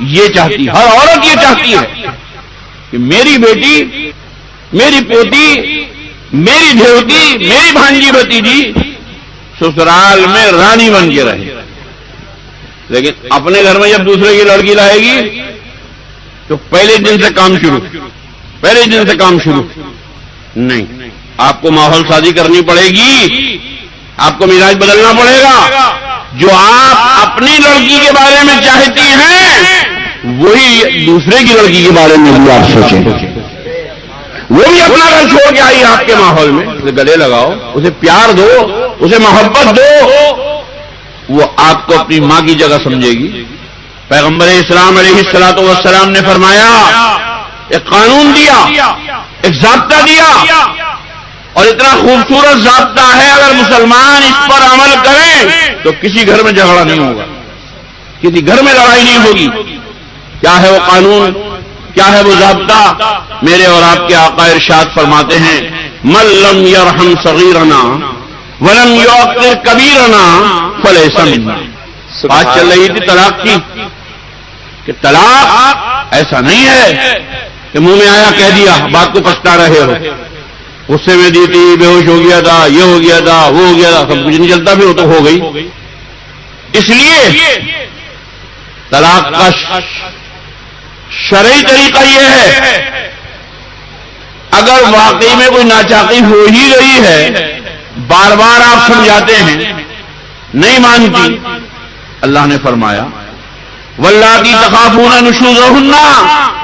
یہ چاہتی، ہر عورت یہ چاہتی ہے کہ میری بیٹی، میری پوتی، میری دھیوتی، میری بھانجی بھتیجی سسرال میں رانی بن کے رہے. لیکن اپنے گھر میں جب دوسرے کی لڑکی لائے گی تو پہلے دن سے کام شروع، پہلے دن سے کام شروع. نہیں، آپ کو ماحول سازی کرنی پڑے گی، آپ کو مزاج بدلنا پڑے گا. جو آپ اپنی لڑکی کے بارے میں چاہتی ہیں وہی دوسرے کی لڑکی کے بارے میں بھی آپ سوچیں. وہ بھی اپنا گھر چھوڑ کے آئی آپ کے ماحول میں. اسے گلے لگاؤ، اسے پیار دو، اسے محبت دو. وہ آپ کو اپنی ماں کی جگہ سمجھے گی. پیغمبر اسلام علیہ الصلوۃ والسلام نے فرمایا، ایک قانون دیا، ایک ضابطہ دیا، اور اتنا خوبصورت ضابطہ ہے اگر مسلمان اس پر عمل کریں تو کسی گھر میں جھگڑا نہیں ہوگا، کسی گھر میں لڑائی نہیں ہوگی. کیا ہے وہ قانون؟ کیا ہے وہ ضابطہ؟ میرے اور آپ کے آقا ارشاد فرماتے ہیں، من لم یرحم صغیرنا ولم یوقر کبیرنا فلیس منا. بات چل رہی تھی طلاق کی کہ طلاق ایسا نہیں ہے کہ منہ میں آیا کہہ دیا، بات کو پچھتا رہے ہو. غصے میں دی تھی، بے ہوش ہو گیا تھا، یہ ہو گیا تھا، وہ ہو گیا تھا، سب کچھ نہیں چلتا، پھر وہ تو ہو گئی. اس لیے طلاق کا شرعی طریقہ یہ ہے، اگر واقعی میں کوئی ناچاقی ہو ہی گئی ہے، بار بار آپ سمجھاتے ہیں نہیں مانتی، اللہ نے فرمایا واللاتی تخافون نشوزہن،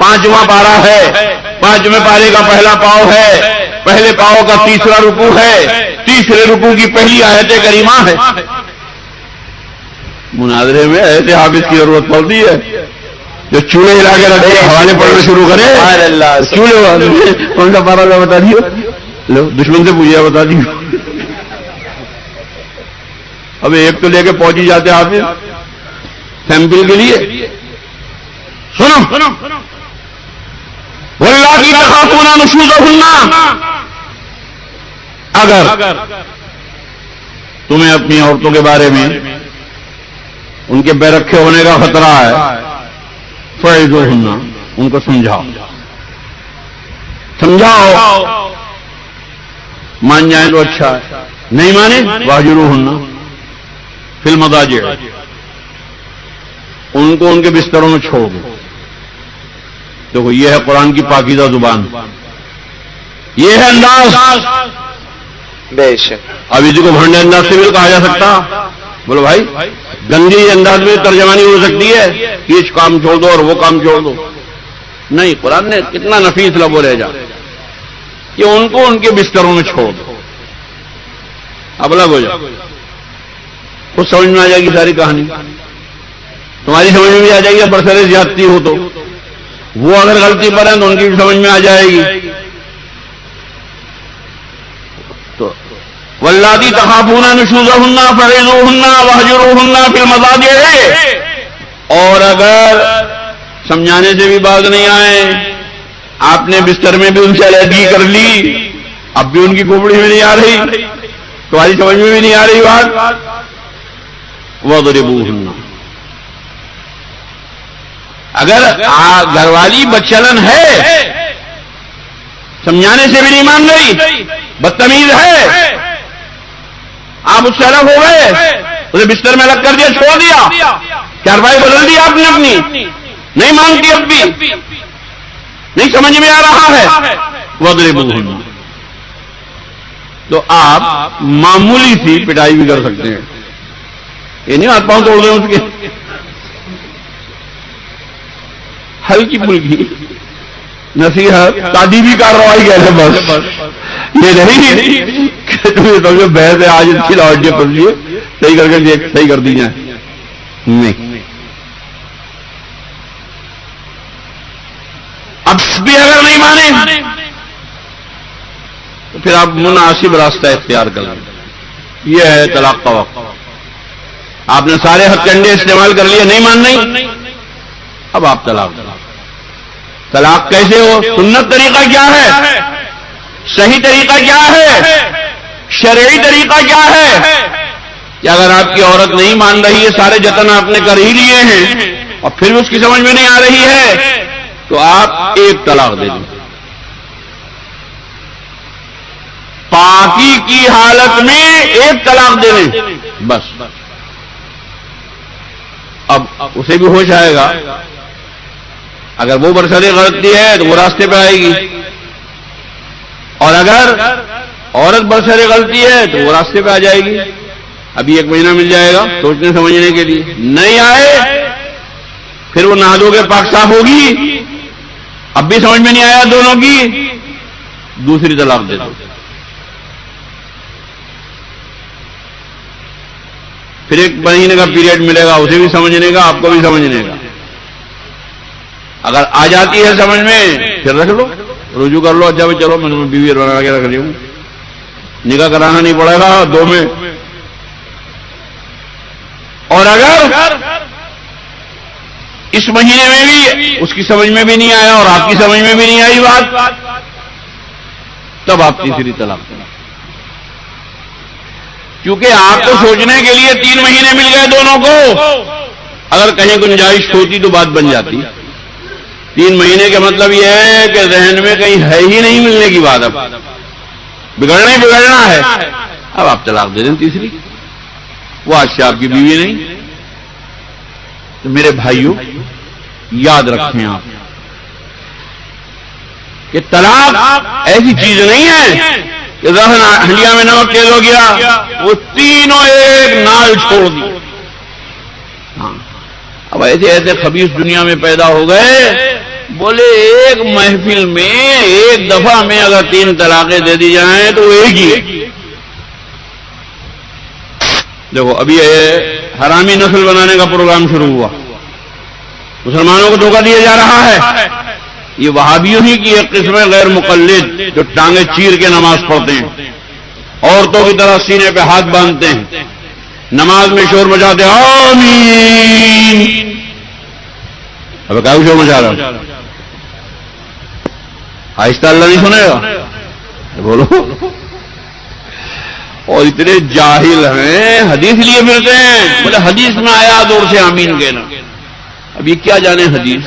5واں پارہ ہے، 5ویں پارے کا پہلا پاؤ ہے، پہلے پاؤ کا 3را رکوع ہے، 3رے رکوع کی پہلی آیت کریمہ ہے. مناظرے میں ایسے حافظ کی ضرورت پڑتی ہے جو چولہے ہلا کے رکھے حوالے پڑھنا شروع کرے. چولہے والے کون سا پارا بتا دیو، لو دشمن سے پوچھا بتا دیو. اب ایک تو لے کے پہنچی جاتے حافظ سیمپل کے لیے. سنو، واللاتی تخافون نشوزہن، اگر تمہیں اپنی عورتوں کے بارے میں ان کے بے رکھے ہونے کا خطرہ ہے، فعظوہن، ان کو سمجھاؤ، مان جائیں تو اچھا ہے، نہیں مانے واہجروہن فی المضاجع، ان کو ان کے بستروں میں چھوڑ دو. دیکھو یہ ہے قرآن کی پاکیزہ زبان، یہ ہے انداز. بے شک. اب اسی کو بھنڈے انداز سے بھی کہا جا سکتا؟ بولو بھائی، گندی انداز میں ترجمانی ہو سکتی ہے کہ یہ کام چھوڑ دو اور وہ کام چھوڑ دو. نہیں، قرآن نے کتنا نفیس لب و لہجہ کہ ان کو ان کے بستروں میں چھوڑ دو. اب الگ ہو جاؤ، خود سمجھ میں آ جائے گی ساری کہانی. تمہاری سمجھ میں بھی آ جائے گی، برسر زیادتی ہو تو وہ اگر غلطی پر ہیں تو ان کی بھی سمجھ میں آ جائے گی. تو واللاتی تخافون نشوزہن فعظوہن واہجروہن فی المضاجع. اور اگر سمجھانے سے بھی باز نہیں آئے، آپ نے بستر میں بھی ان سے علیحدگی کر لی، اب بھی ان کی کھوپڑی میں نہیں آ رہی، تمہاری سمجھ میں بھی نہیں آ رہی بات، وَاضْرِبُوهُنَّ. اگر گھر والی بچلن ہے، سمجھانے سے بھی نہیں مان رہی، بدتمیز ہے، آپ اس سے الگ ہو گئے، اسے بستر میں الگ کر دیا، چھوڑ دیا، چارپائی بدل دی آپ نے اپنی، نہیں مانتی اب بھی، نہیں سمجھ میں آ رہا ہے وَاضْرِبُوهُنَّ، تو آپ معمولی سی پٹائی بھی کر سکتے ہیں، یہ نہیں ہاتھ پاؤں توڑ دیں اس کے، ہلکی پھلکی نصیحت تادیبی کارروائی کہتے بس، یہ نہیں کہ تمہیں سمجھو بحث ہے آج اس کی لاٹیاں پڑھیے صحیح کر کے صحیح کر دی جائیں، نہیں۔ اب بھی اگر نہیں مانے تو پھر آپ مناسب راستہ اختیار کر لیں، یہ ہے طلاق کا وقت۔ آپ نے سارے ہتھ کنڈے استعمال کر لیے، نہیں ماننا، اب آپ طلاق دیں۔ طلاق کیسے ہو؟ سنت طریقہ کیا ہے؟ صحیح طریقہ کیا ہے؟ شرعی طریقہ کیا ہے؟ کہ اگر آپ کی عورت نہیں مان رہی ہے، سارے جتن آپ نے کر ہی لیے ہیں اور پھر بھی اس کی سمجھ میں نہیں آ رہی ہے، تو آپ ایک طلاق دے دیں۔ پاکی کی حالت میں ایک طلاق دے دیں بس، اب اسے بھی ہوش آئے گا، اگر وہ برسر غلطی ہے تو وہ راستے پہ آئے گی، اور اگر عورت برسر غلطی ہے تو وہ راستے پہ آ جائے گی۔ ابھی 1 مہینہ مل جائے گا سوچنے سمجھنے کے لیے، نہیں آئے پھر وہ نہا دھو کے پاک صاف ہوگی، اب بھی سمجھ میں نہیں آیا دونوں کی، دوسری طلاق دے دو۔ پھر 1 مہینے کا پیریڈ ملے گا، اسے بھی سمجھنے کا، آپ کو بھی سمجھنے کا۔ اگر آ جاتی ہے سمجھ میں پھر رکھ لو، رجوع کر لو، اچھا بھی چلو میں بیوی بنا کے رکھ لی ہوں، نکاح کرانا نہیں پڑے گا 2 میں۔ اور اگر اس مہینے میں بھی اس کی سمجھ میں بھی نہیں آیا اور آپ کی سمجھ میں بھی نہیں آئی بات، تب آپ تیسری طلاق دیں، کیونکہ آپ کو سوچنے کے لیے 3 مہینے مل گئے دونوں کو، اگر کہیں گنجائش ہوتی تو بات بن جاتی۔ 3 مہینے کا مطلب یہ ہے کہ ذہن میں کہیں ہے ہی نہیں ملنے کی بات، اب بگڑنا ہی بگڑنا ہے، اب آپ طلاق دے دیں تیسری، وہ آج سے آپ کی بیوی نہیں۔ تو میرے بھائیوں یاد رکھیں آپ کہ طلاق ایسی چیز نہیں ہے کہ ذہن ہنڈیا میں نمک تیز ہو گیا، وہ تینوں ایک نال چھوڑ دی۔ ہاں اب ایسے ایسے خبیث دنیا میں پیدا ہو گئے، بولے ایک محفل میں ایک دفعہ میں اگر 3 طلاقیں دے دی جائیں تو وہ ایک ہی ہے۔ دیکھو ابھی حرامی نسل بنانے کا پروگرام شروع ہوا، مسلمانوں کو دھوکہ دیا جا رہا ہے، یہ وہابیوں ہی کی ایک قسم غیر مقلد جو ٹانگیں چیر کے نماز پڑھتے ہیں، عورتوں کی طرح سینے پہ ہاتھ باندھتے ہیں، نماز میں شور مچاتے آمین۔ اب کیا شور مچا رہا؟ آہستہ اللہ نہیں سنے گا، بولو۔ اور اتنے جاہل ہیں، حدیث لیے پھرتے ہیں، بولے حدیث میں آیا دور سے آمین کہنا۔ اب یہ کیا جانے حدیث،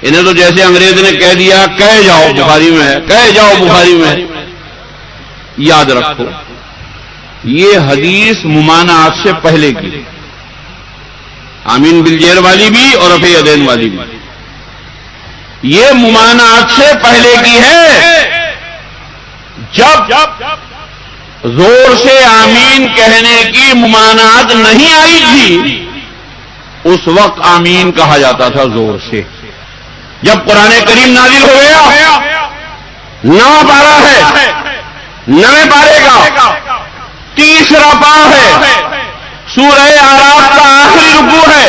انہیں تو جیسے انگریز نے کہہ دیا کہہ جاؤ بخاری میں ہے، کہہ جاؤ بخاری میں ہے۔ یاد رکھو یہ حدیث ممانعات سے پہلے کی، آمین بالجہر والی بھی اور رفع یدین والی بھی، یہ ممانعات سے پہلے کی ہے۔ جب زور سے آمین کہنے کی ممانعت نہیں آئی تھی اس وقت آمین کہا جاتا تھا زور سے۔ جب قرآن کریم نازل ہو گیا، 9 پارہ ہے، 9 پارے کا 3 پاہ ہے، سورہ اعراف کا آخری رکوع ہے،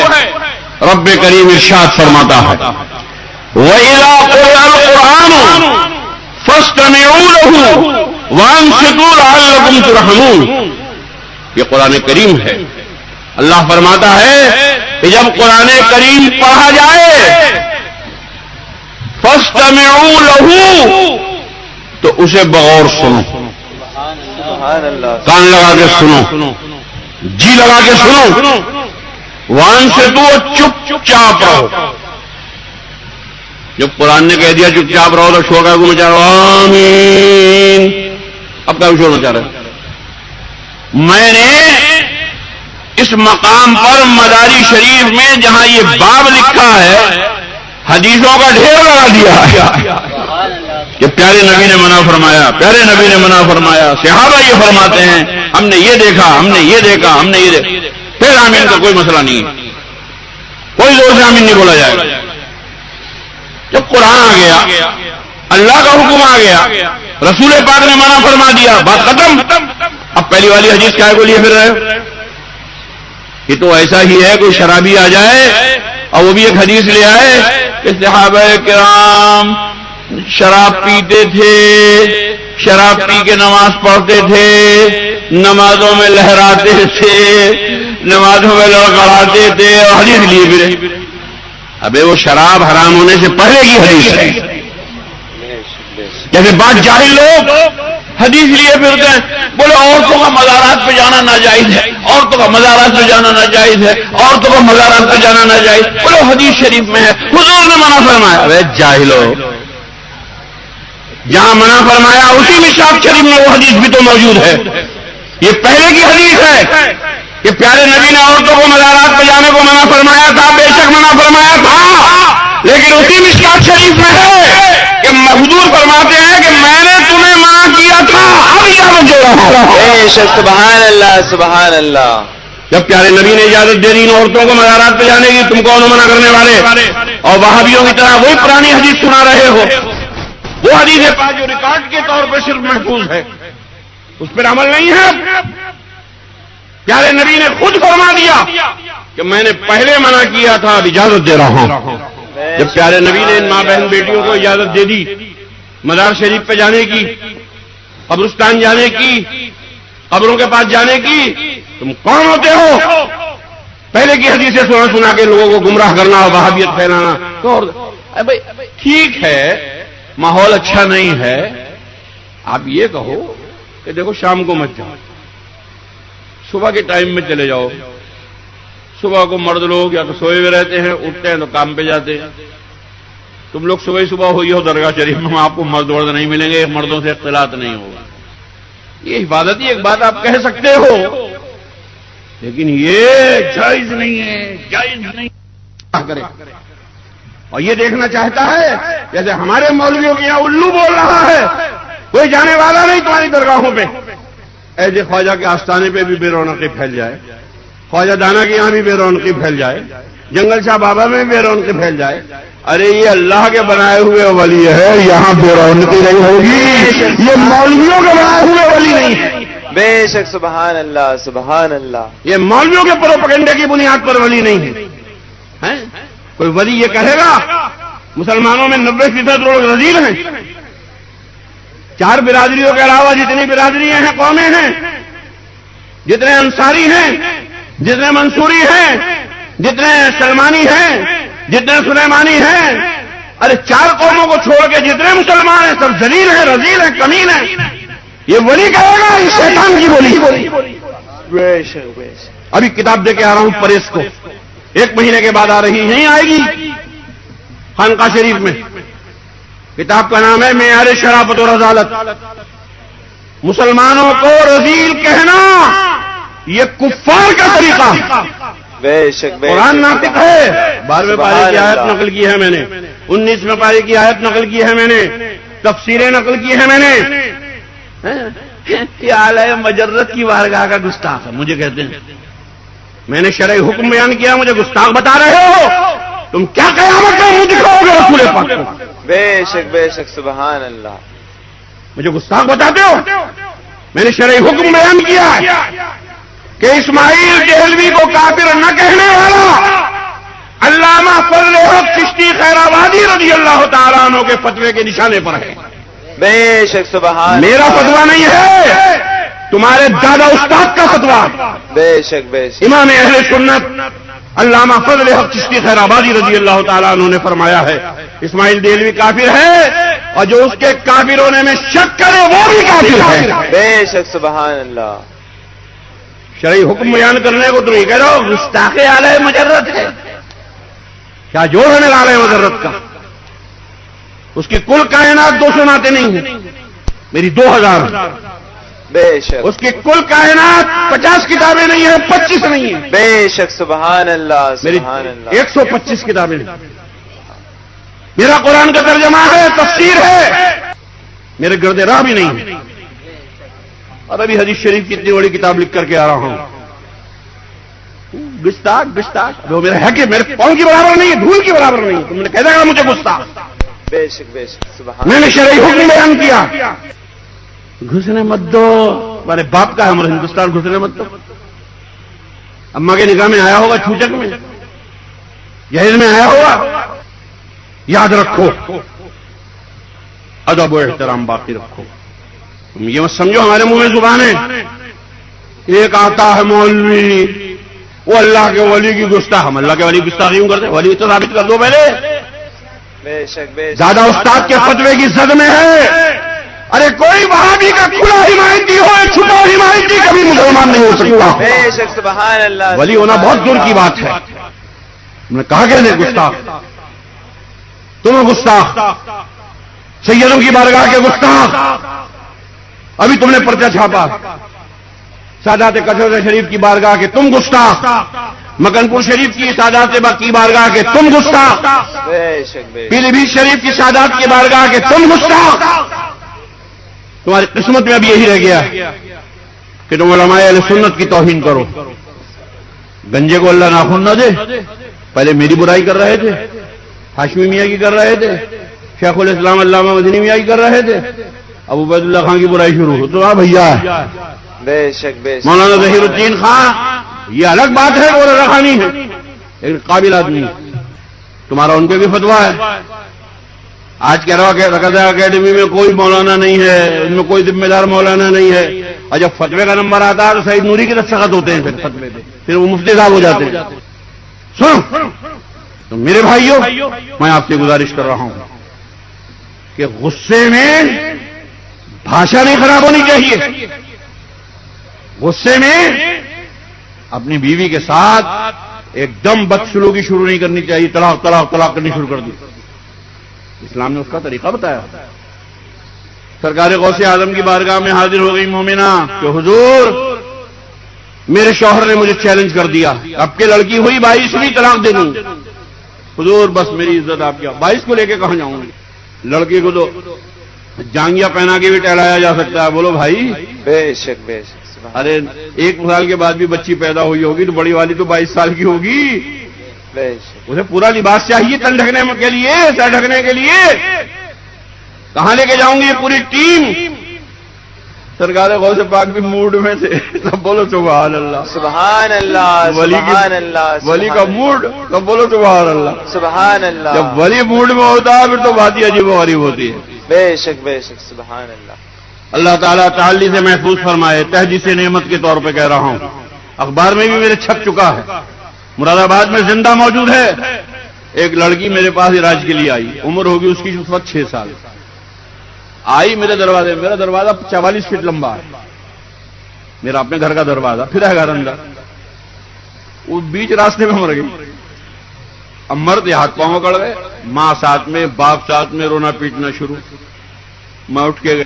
رب کریم ارشاد فرماتا ہے وَإِذَا قُرِئَ الْقُرْآنُ فَاسْتَمِعُوا لَهُ وَأَنصِتُوا لَعَلَّكُمْ تُرْحَمُونَ۔ یہ قرآن کریم ہے، اللہ فرماتا ہے کہ جب قرآن کریم پڑھا جائے فَاسْتَمِعُوا لَهُ تو اسے بغور سنو، کان لگا کے سنو، جی لگا کے سنو، وَأَنصِتُوا چپ چاپ رہو۔ جب قرآن نے کہہ دیا چپ چاپ رہو تو شور کا مچا رہو آمین، اب کا شور مچا رہے۔ میں نے اس مقام پر مداری شریف میں جہاں یہ باب لکھا ہے حدیثوں کا ڈھیر لگا دیا کہ پیارے نبی نے منع فرمایا، پیارے نبی نے منع فرمایا، صحابہ یہ فرماتے ہیں ہم نے یہ دیکھا، ہم نے یہ دیکھا، ہم نے یہ دیکھا. پھر آمین کا کوئی مسئلہ نہیں ہے، کوئی زور سے آمین نہیں بولا جائے گا. جب قرآن آ گیا، اللہ کا حکم آ گیا، رسول پاک نے منع فرما دیا، بات ختم. اب پہلی والی حدیث کیا کو لیے پھر رہے ہو؟ یہ تو ایسا ہی ہے کوئی شرابی آ جائے اور وہ بھی ایک حدیث لے آئے کہ صحابہ کرام شراب پیتے تھے، شراب پی کے نماز پڑھتے تھے، نمازوں میں لہراتے تھے، نمازوں میں لڑکڑاتے تھے اور حدیث لیے پھر. ابے وہ شراب حرام ہونے سے پہلے کی حدیث ہے. جیسے بات جاہل لوگ حدیث لیے پھرتے ہیں، بولے عورتوں کا مزارات پہ جانا ناجائز ہے، عورتوں کا مزارات پہ جانا ناجائز ہے، عورتوں کا مزارات پہ جانا ناجائز. بولے حدیث شریف میں ہے، حضور نے منع فرمایا. ارے جاہلو، جہاں منع فرمایا اسی مشکات شریف میں وہ حدیث بھی تو موجود ہے. یہ پہلے کی حدیث ہے کہ پیارے نبی نے عورتوں کو مزارات پہ جانے کو منع فرمایا تھا، بے شک منع فرمایا تھا، لیکن اسی مشکات شریف میں ہے کہ حضور فرماتے ہیں کہ میں نے تمہیں منع کیا تھا، اب اجازت دے رہا ہوں. بے شک، سبحان اللہ سبحان اللہ. جب پیارے نبی نے اجازت دے دی ان عورتوں کو مزارات پہ جانے کی، تم کون ہو منع کرنے والے؟ اور وہابیوں کی طرح وہی پرانی حدیث سنا رہے ہو. وہ حدیث ہے جو ریکارڈ کے طور پہ صرف محفوظ ہے، اس پر عمل نہیں ہے. پیارے نبی نے خود فرما دیا کہ میں نے پہلے منع کیا تھا، اب اجازت دے رہا ہوں. جب پیارے نبی نے ان ماں بہن بیٹیوں کو اجازت دے دی مزار شریف پہ جانے کی، قبرستان جانے کی، قبروں کے پاس جانے کی، تم کون ہوتے ہو پہلے کی حدیثیں سنا سنا کے لوگوں کو گمراہ کرنا اور وہابیت پھیلانا؟ تو ٹھیک ہے ماحول اچھا نہیں ہے، آپ یہ کہو کہ دیکھو شام کو مت جاؤ، صبح کے ٹائم میں چلے جاؤ. صبح کو مرد لوگ یا تو سوئے ہوئے رہتے ہیں، اٹھتے ہیں تو کام پہ جاتے ہیں. تم لوگ صبح ہوئی ہو درگاہ شریف میں، آپ کو مرد ورد نہیں ملیں گے، مردوں سے اختلاط نہیں ہوگا. یہ عبادت ہی ایک بات آپ کہہ سکتے ہو، لیکن یہ جائز نہیں ہے، جائز نہیں کرے. اور یہ دیکھنا چاہتا ہے جیسے ہمارے مولویوں کے یہاں الو بول رہا ہے، کوئی جانے والا نہیں تمہاری درگاہوں پہ. ایسے خواجہ کے آستانے پہ بھی بے رونقی پھیل جائے، خواجہ دانا کے یہاں بھی بے رونقی پھیل جائے، جنگل شاہ بابا میں بے رونقی پھیل جائے. ارے یہ اللہ کے بنائے ہوئے ولی ہے، یہاں بے رونقی نہیں ہوگی، یہ مولویوں کے بنائے ہوئے ولی نہیں ہے. بے شک، سبحان اللہ سبحان اللہ. یہ مولویوں کے پروپیگنڈے کی بنیاد پر ولی نہیں ہے. کوئی ولی یہ کہے گا مسلمانوں میں 90% لوگ رذیل ہیں، 4 برادریوں کے علاوہ جتنی برادریاں ہیں، قومیں ہیں، جتنے انصاری ہیں، جتنے منصوری ہیں، جتنے سلمانی ہیں، جتنے سلیمانی ہیں، ارے 4 قوموں کو چھوڑ کے جتنے مسلمان ہیں سب ذلیل ہیں، رذیل ہیں، کمین ہیں. یہ ولی کہے گا، یہ شیطان کی بولی. بے شک بے شک. ابھی کتاب دے کے آ رہا ہوں پریس کو، 1 مہینے کے بعد آ رہی، نہیں آئے گی خانقاہ شریف میں. کتاب کا نام ہے معیار شرافت و رذالت. مسلمانوں کو رذیل کہنا یہ کفار کا طریقہ. بے شک بے شک. قرآن ناطق ہے. 12ویں پارے کی آیت نقل کی ہے میں نے، 19ویں پارے کی آیت نقل کی ہے میں نے، تفسیریں نقل کی ہے میں نے. یہ اعلی مجرت کی بارگاہ کا گستاخ ہے مجھے کہتے ہیں. میں نے شرعی حکم بیان کیا، مجھے گستاخ بتا رہے ہو. تم کیا قیامت میں منہ دکھاؤ گے رسول پاک کو؟ بے شک بے شک، سبحان اللہ. مجھے گستاخ بتاتے ہو؟ میں نے شرعی حکم بیان کیا کہ اسماعیل دہلوی کو کافر نہ کہنے والا علامہ فضل حق چشتی خیرآبادی رضی اللہ تعالیٰ عنہ کے فتوے کے نشانے پر ہے. بے شک، سبحان. میرا فتویٰ نہیں ہے، تمہارے دادا استاد کا فتویٰ. بے شک بے شک. امام اہل سنت علامہ فضل حق چشتی خیرآبادی رضی اللہ تعالیٰ عنہ نے فرمایا ہے اسماعیل دہلوی کافر ہے، اور جو اس کے کافر ہونے میں شک کرے وہ بھی کافر ہے. بے شک، سبحان اللہ. شرعی حکم بیان کرنے کو تم یہ کہہ رہے ہو گستاخ اعلی مجرت ہے. کیا جوڑ ہے میرا اعلی مجرت کا؟ اس کی کل کائنات 200 نعتیں نہیں ہیں، میری 2000. بے شک. اس کی کل کائنات 50 کتابیں نہیں ہیں، 25 نہیں ہیں. بے شک، سبحان اللہ میری سبحان اللہ. 125 کتابیں ہیں. میرا قرآن کا ترجمہ ہے، تفسیر ہے، میرے گرد راہ بھی نہیں ہے، اور ابھی حدیث شریف کی اتنی بڑی کتاب لکھ کر کے آ رہا ہوں. گستاخ وہ میرا ہے کہ میرے پاؤں کی برابر نہیں ہے، دھول کی برابر نہیں ہے. تم نے کہہ دیا مجھے گستاخ. بے شک بے شک سبحان میں نے شرعی حکم بیان کیا، گھسنے مت دو. ہمارے باپ کا ہے ہمارا ہندوستان، گھسنے مت دو. اماں کے نگاہ میں آیا ہوگا، چھوٹک میں جہیز میں آیا ہوگا. یاد رکھو، ادب و احترام باقی رکھو. تم یہ مت سمجھو ہمارے منہ میں زبان ہے. ایک آتا ہے مولوی، وہ اللہ کے ولی کی گستاخ. ہم اللہ کے ولی کی گستاخی کیوں کرتے؟ ولی تو ثابت کر دو پہلے. بے شک بے شک. زیادہ استاد کے فتوے کی زد میں ہے. ارے کوئی وہابی کا کھلا حمایتی ہو، چھپا حمایتی کبھی مسلمان نہیں ہو سکتا. بے شک سبحان اللہ. ولی ہونا بہت دور کی بات ہے. تم نے کہا کہ نہیں گستاخ، تم گستاخ، سیدوں کی بارگاہ کے گستاخ. ابھی تم نے پرچہ چھاپا سادات کثرت شریف کی بارگاہ کے، تم گستاخ. مکن پور شریف کی سادات کی بارگاہ کے، تم گستاخ. بے شک بے شک. پیلی بھیت شریف کی سادات کی بارگاہ کے، تم گستاخ. تمہاری قسمت میں اب یہی رہ گیا کہ تم علماء اہل سنت کی توہین کرو. گنجے کو اللہ ناخن نہ دے. پہلے میری برائی کر رہے تھے، ہاشمی میاں کی کر رہے تھے، شیخ الاسلام علامہ مدنی میاں کی کر رہے تھے، اب عبید اللہ خان کی برائی شروع ہو تو بھیا بے شک بے شک. مولانا ظہیر الدین خان، یہ الگ بات ہے، وہ رکھانی ہے، ایک قابل آدمی. تمہارا ان پہ بھی فتویٰ ہے. آج کہہ رہا کہ اکیڈمی میں کوئی مولانا نہیں ہے، ان میں کوئی ذمہ دار مولانا نہیں ہے. اور جب فتوے کا نمبر آتا ہے تو سعید نوری کی دستخط ہوتے ہیں فتوے پہ، پھر وہ مفتی صاحب ہو جاتے ہیں. سنو تو میرے بھائیوں، میں آپ سے گزارش کر رہا ہوں کہ غصے میں بھاشا نہیں خراب ہونی چاہیے. غصے میں اپنی بیوی کے ساتھ ایک دم بدسلوکی شروع نہیں کرنی چاہیے. طلاق طلاق طلاق کرنی شروع کر دی. اسلام نے اس کا طریقہ بتایا. سرکار غوث اعظم کی بارگاہ میں حاضر ہو گئی مومنہ کہ حضور میرے شوہر نے مجھے چیلنج کر دیا، اب کے لڑکی ہوئی 22ویں طلاق دے دوں. حضور بس میری عزت آپ کیا، 22 کو لے کے کہاں جاؤں گی؟ لڑکی کو تو جانگیا پہنا کے بھی ٹہلایا جا سکتا ہے. بولو بھائی. بے شک بے شک. ارے 1 سال کے بعد بھی بچی پیدا ہوئی ہوگی تو بڑی والی تو 22 سال کی ہوگی. بے شک. اسے پورا لباس چاہیے تن ڈھکنے کے لیے، سر ڈھکنے کے لیے. کہاں لے کے جاؤں گی یہ پوری ٹیم؟ سرکار غوث پاک بھی موڈ میں تھے. سب بولو سبحان اللہ. سبحان اللہ. سبحان اللہ. ولی کا موڈ، سب بولو سبحان اللہ. سبحان اللہ. جب ولی موڈ میں ہوتا ہے پھر تو بات ہی عجیب و غریب ہوتی ہے. بے شک بے شک. سبحان اللہ. اللہ تعالیٰ تعالی سے محفوظ فرمائے. تحدیث نعمت کے طور پہ کہہ رہا ہوں، اخبار میں بھی میرے چھپ چکا ہے. مراد آباد میں زندہ موجود ہے. ایک لڑکی میرے پاس علاج کے لیے آئی، عمر ہوگی اس کی اس وقت 6 سال. آئی میرے دروازے، میرا دروازہ 44 فٹ لمبا ہے، میرا اپنے گھر کا دروازہ، پھر ہے گھر اندر. وہ بیچ راستے میں مر گئی. اب مرد ہاتھ پاؤں اکڑ گئے، ماں ساتھ میں، باپ ساتھ میں، رونا پیٹنا شروع. میں اٹھ کے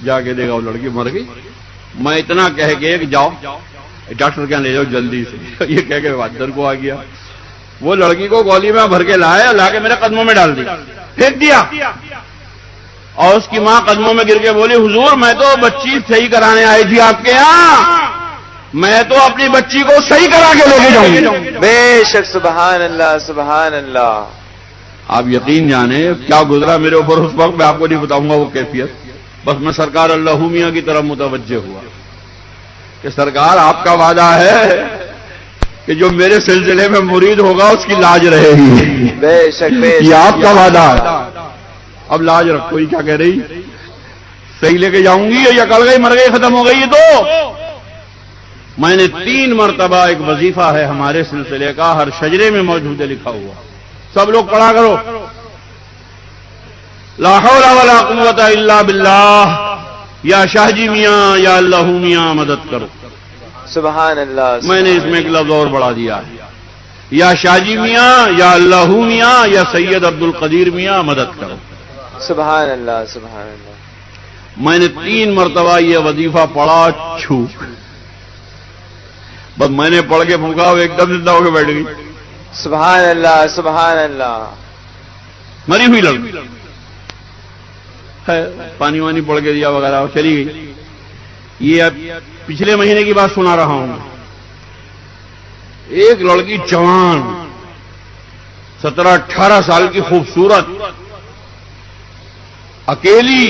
جا کے دیکھا وہ لڑکی مر گئی. میں اتنا کہہ کے کہ جاؤ ڈاکٹر کے لے جاؤ جلدی سے، یہ کہہ کے بہادر کو آ گیا. وہ لڑکی کو گولی میں بھر کے لایا، لا کے میرے قدموں میں ڈال دیا، پھینک دیا. اور اس کی ماں قدموں میں گر کے بولی، حضور میں تو بچی صحیح کرانے آئی تھی آپ کے یہاں، میں تو اپنی بچی کو صحیح کرا کے لے کے جاؤں گی. بے شک. سبحان اللہ. سبحان اللہ. آپ یقین جانے کیا گزرا میرے اوپر اس وقت، میں آپ کو نہیں بتاؤں گا وہ کیفیت. بس میں سرکار اللہ میاں کی طرف متوجہ ہوا کہ سرکار آپ کا وعدہ ہے کہ جو میرے سلسلے میں مرید ہوگا اس کی لاج رہے گی. بے شک بے شک. یہ آپ کا وعدہ ہے. اب لاج رکھو. یہ کیا کہہ رہی؟ صحیح لے کے جاؤں گی یا کل گئی مر گئی ختم ہو گئی؟ تو میں نے 3 مرتبہ، ایک وظیفہ ہے ہمارے سلسلے کا، ہر شجرے میں موجود ہے لکھا ہوا، سب لوگ پڑھا کرو. لا حول ولا قوت الا باللہ، یا شاہ جی میاں یا اللہ میاں مدد کرو. سبحان اللہ. میں نے اس میں ایک لفظ اور بڑھا دیا ہے، یا شاہ جی میاں یا اللہ میاں یا سید عبد القدیر میاں مدد کرو. سبحان اللہ. سبحان اللہ. میں نے 3 مرتبہ یہ وظیفہ پڑھا چھو. بس میں نے پڑھ کے پھونکا، وہ ایک دم زندہ ہو کے بیٹھ گئی. سبحان اللہ. سبحان اللہ. مری ہوئی لڑکی ہے، پانی وانی پڑ کے دیا وغیرہ چلی گئی. یہ اب پچھلے مہینے کی بات سنا رہا ہوں. ایک لڑکی جوان 17-18 سال کی خوبصورت اکیلی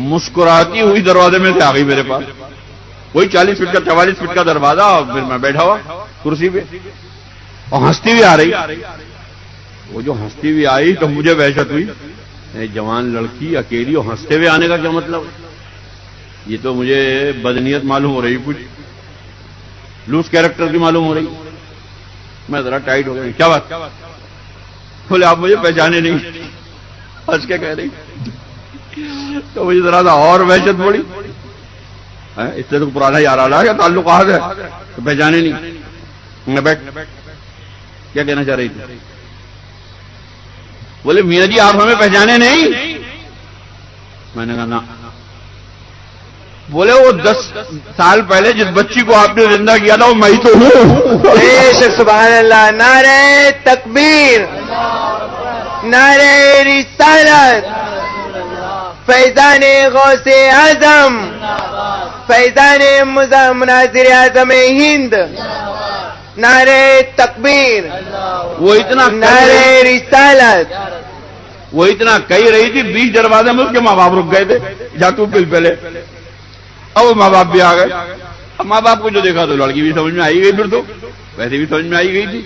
مسکراتی ہوئی دروازے میں سے آ گئی میرے پاس. وہی 40 فٹ کا 44 فٹ کا دروازہ، اور پھر میں بیٹھا ہوا کرسی پہ اور ہنستی ہوئی آ رہی. وہ جو ہنستی ہوئی آئی تو مجھے وحشت ہوئی. جوان لڑکی اکیلی اور ہنستے ہوئے آنے کا کیا مطلب؟ یہ تو مجھے بدنیت معلوم ہو رہی، کچھ لوز کیریکٹر کی معلوم ہو رہی. میں ذرا ٹائٹ ہو گیا. کیا بات؟ بولے آپ مجھے پہچانے نہیں. ہنس کے کہہ رہی. تو مجھے ذرا سا اور وحشت پڑی. اس سے تو پرانا یار آ رہا ہے، تعلقات ہے، تو پہچانے نہیں. میں بیٹھ کیا کہنا چاہ رہی تھی؟ بولے میاں جی آپ ہمیں پہچانے نہیں. میں نے کہا نا. بولے وہ 10 سال پہلے جس بچی کو آپ نے زندہ کیا تھا وہ میں ہی تو ہوں. بے شک سبحان اللہ. نعرہ تکبیر، نعرہ رسالت، فیضان غوث اعظم، فیضان مناظر اعظم ہند. نعرہ تکبیر، وہ اتنا نعرہ رسالت. وہ اتنا کہہ رہی تھی 20 دروازے میں اس کے ماں باپ رک گئے تھے. جا تو پہلے. اب وہ ماں باپ بھی آ گئے. اب ماں باپ کو جو دیکھا تو لڑکی بھی سمجھ میں آئی گئی، پھر تو ویسے بھی سمجھ میں آئی گئی تھی.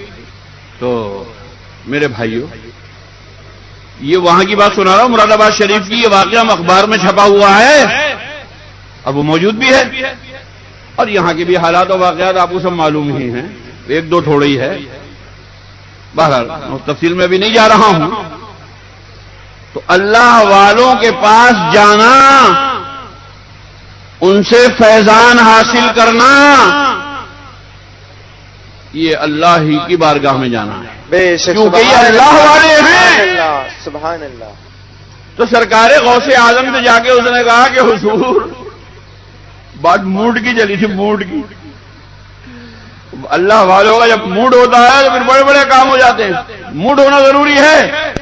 تو میرے بھائیوں، یہ وہاں کی بات سنا رہا ہوں، مراد آباد شریف کی. یہ واقعہ اخبار میں چھپا ہوا ہے اور وہ موجود بھی ہے. اور یہاں کے بھی حالات اور واقعات آپ کو سب معلوم ہی ہیں، ایک دو تھوڑی ہے. بہرحال تفصیل میں بھی نہیں جا رہا ہوں. تو اللہ والوں کے پاس جانا، ان سے فیضان حاصل کرنا، یہ اللہ ہی کی بارگاہ میں جانا ہے. بے شک کیونکہ یہ اللہ والے ہیں. سبحان اللہ. تو سرکار غوث اعظم سے جا کے اس نے کہا کہ حضور، بات موڈ کی چلی تھی، موڈ کی. اللہ والوں کا جب موڈ ہوتا ہے تو پھر بڑے بڑے کام ہو جاتے ہیں. موڈ ہونا ضروری ہے.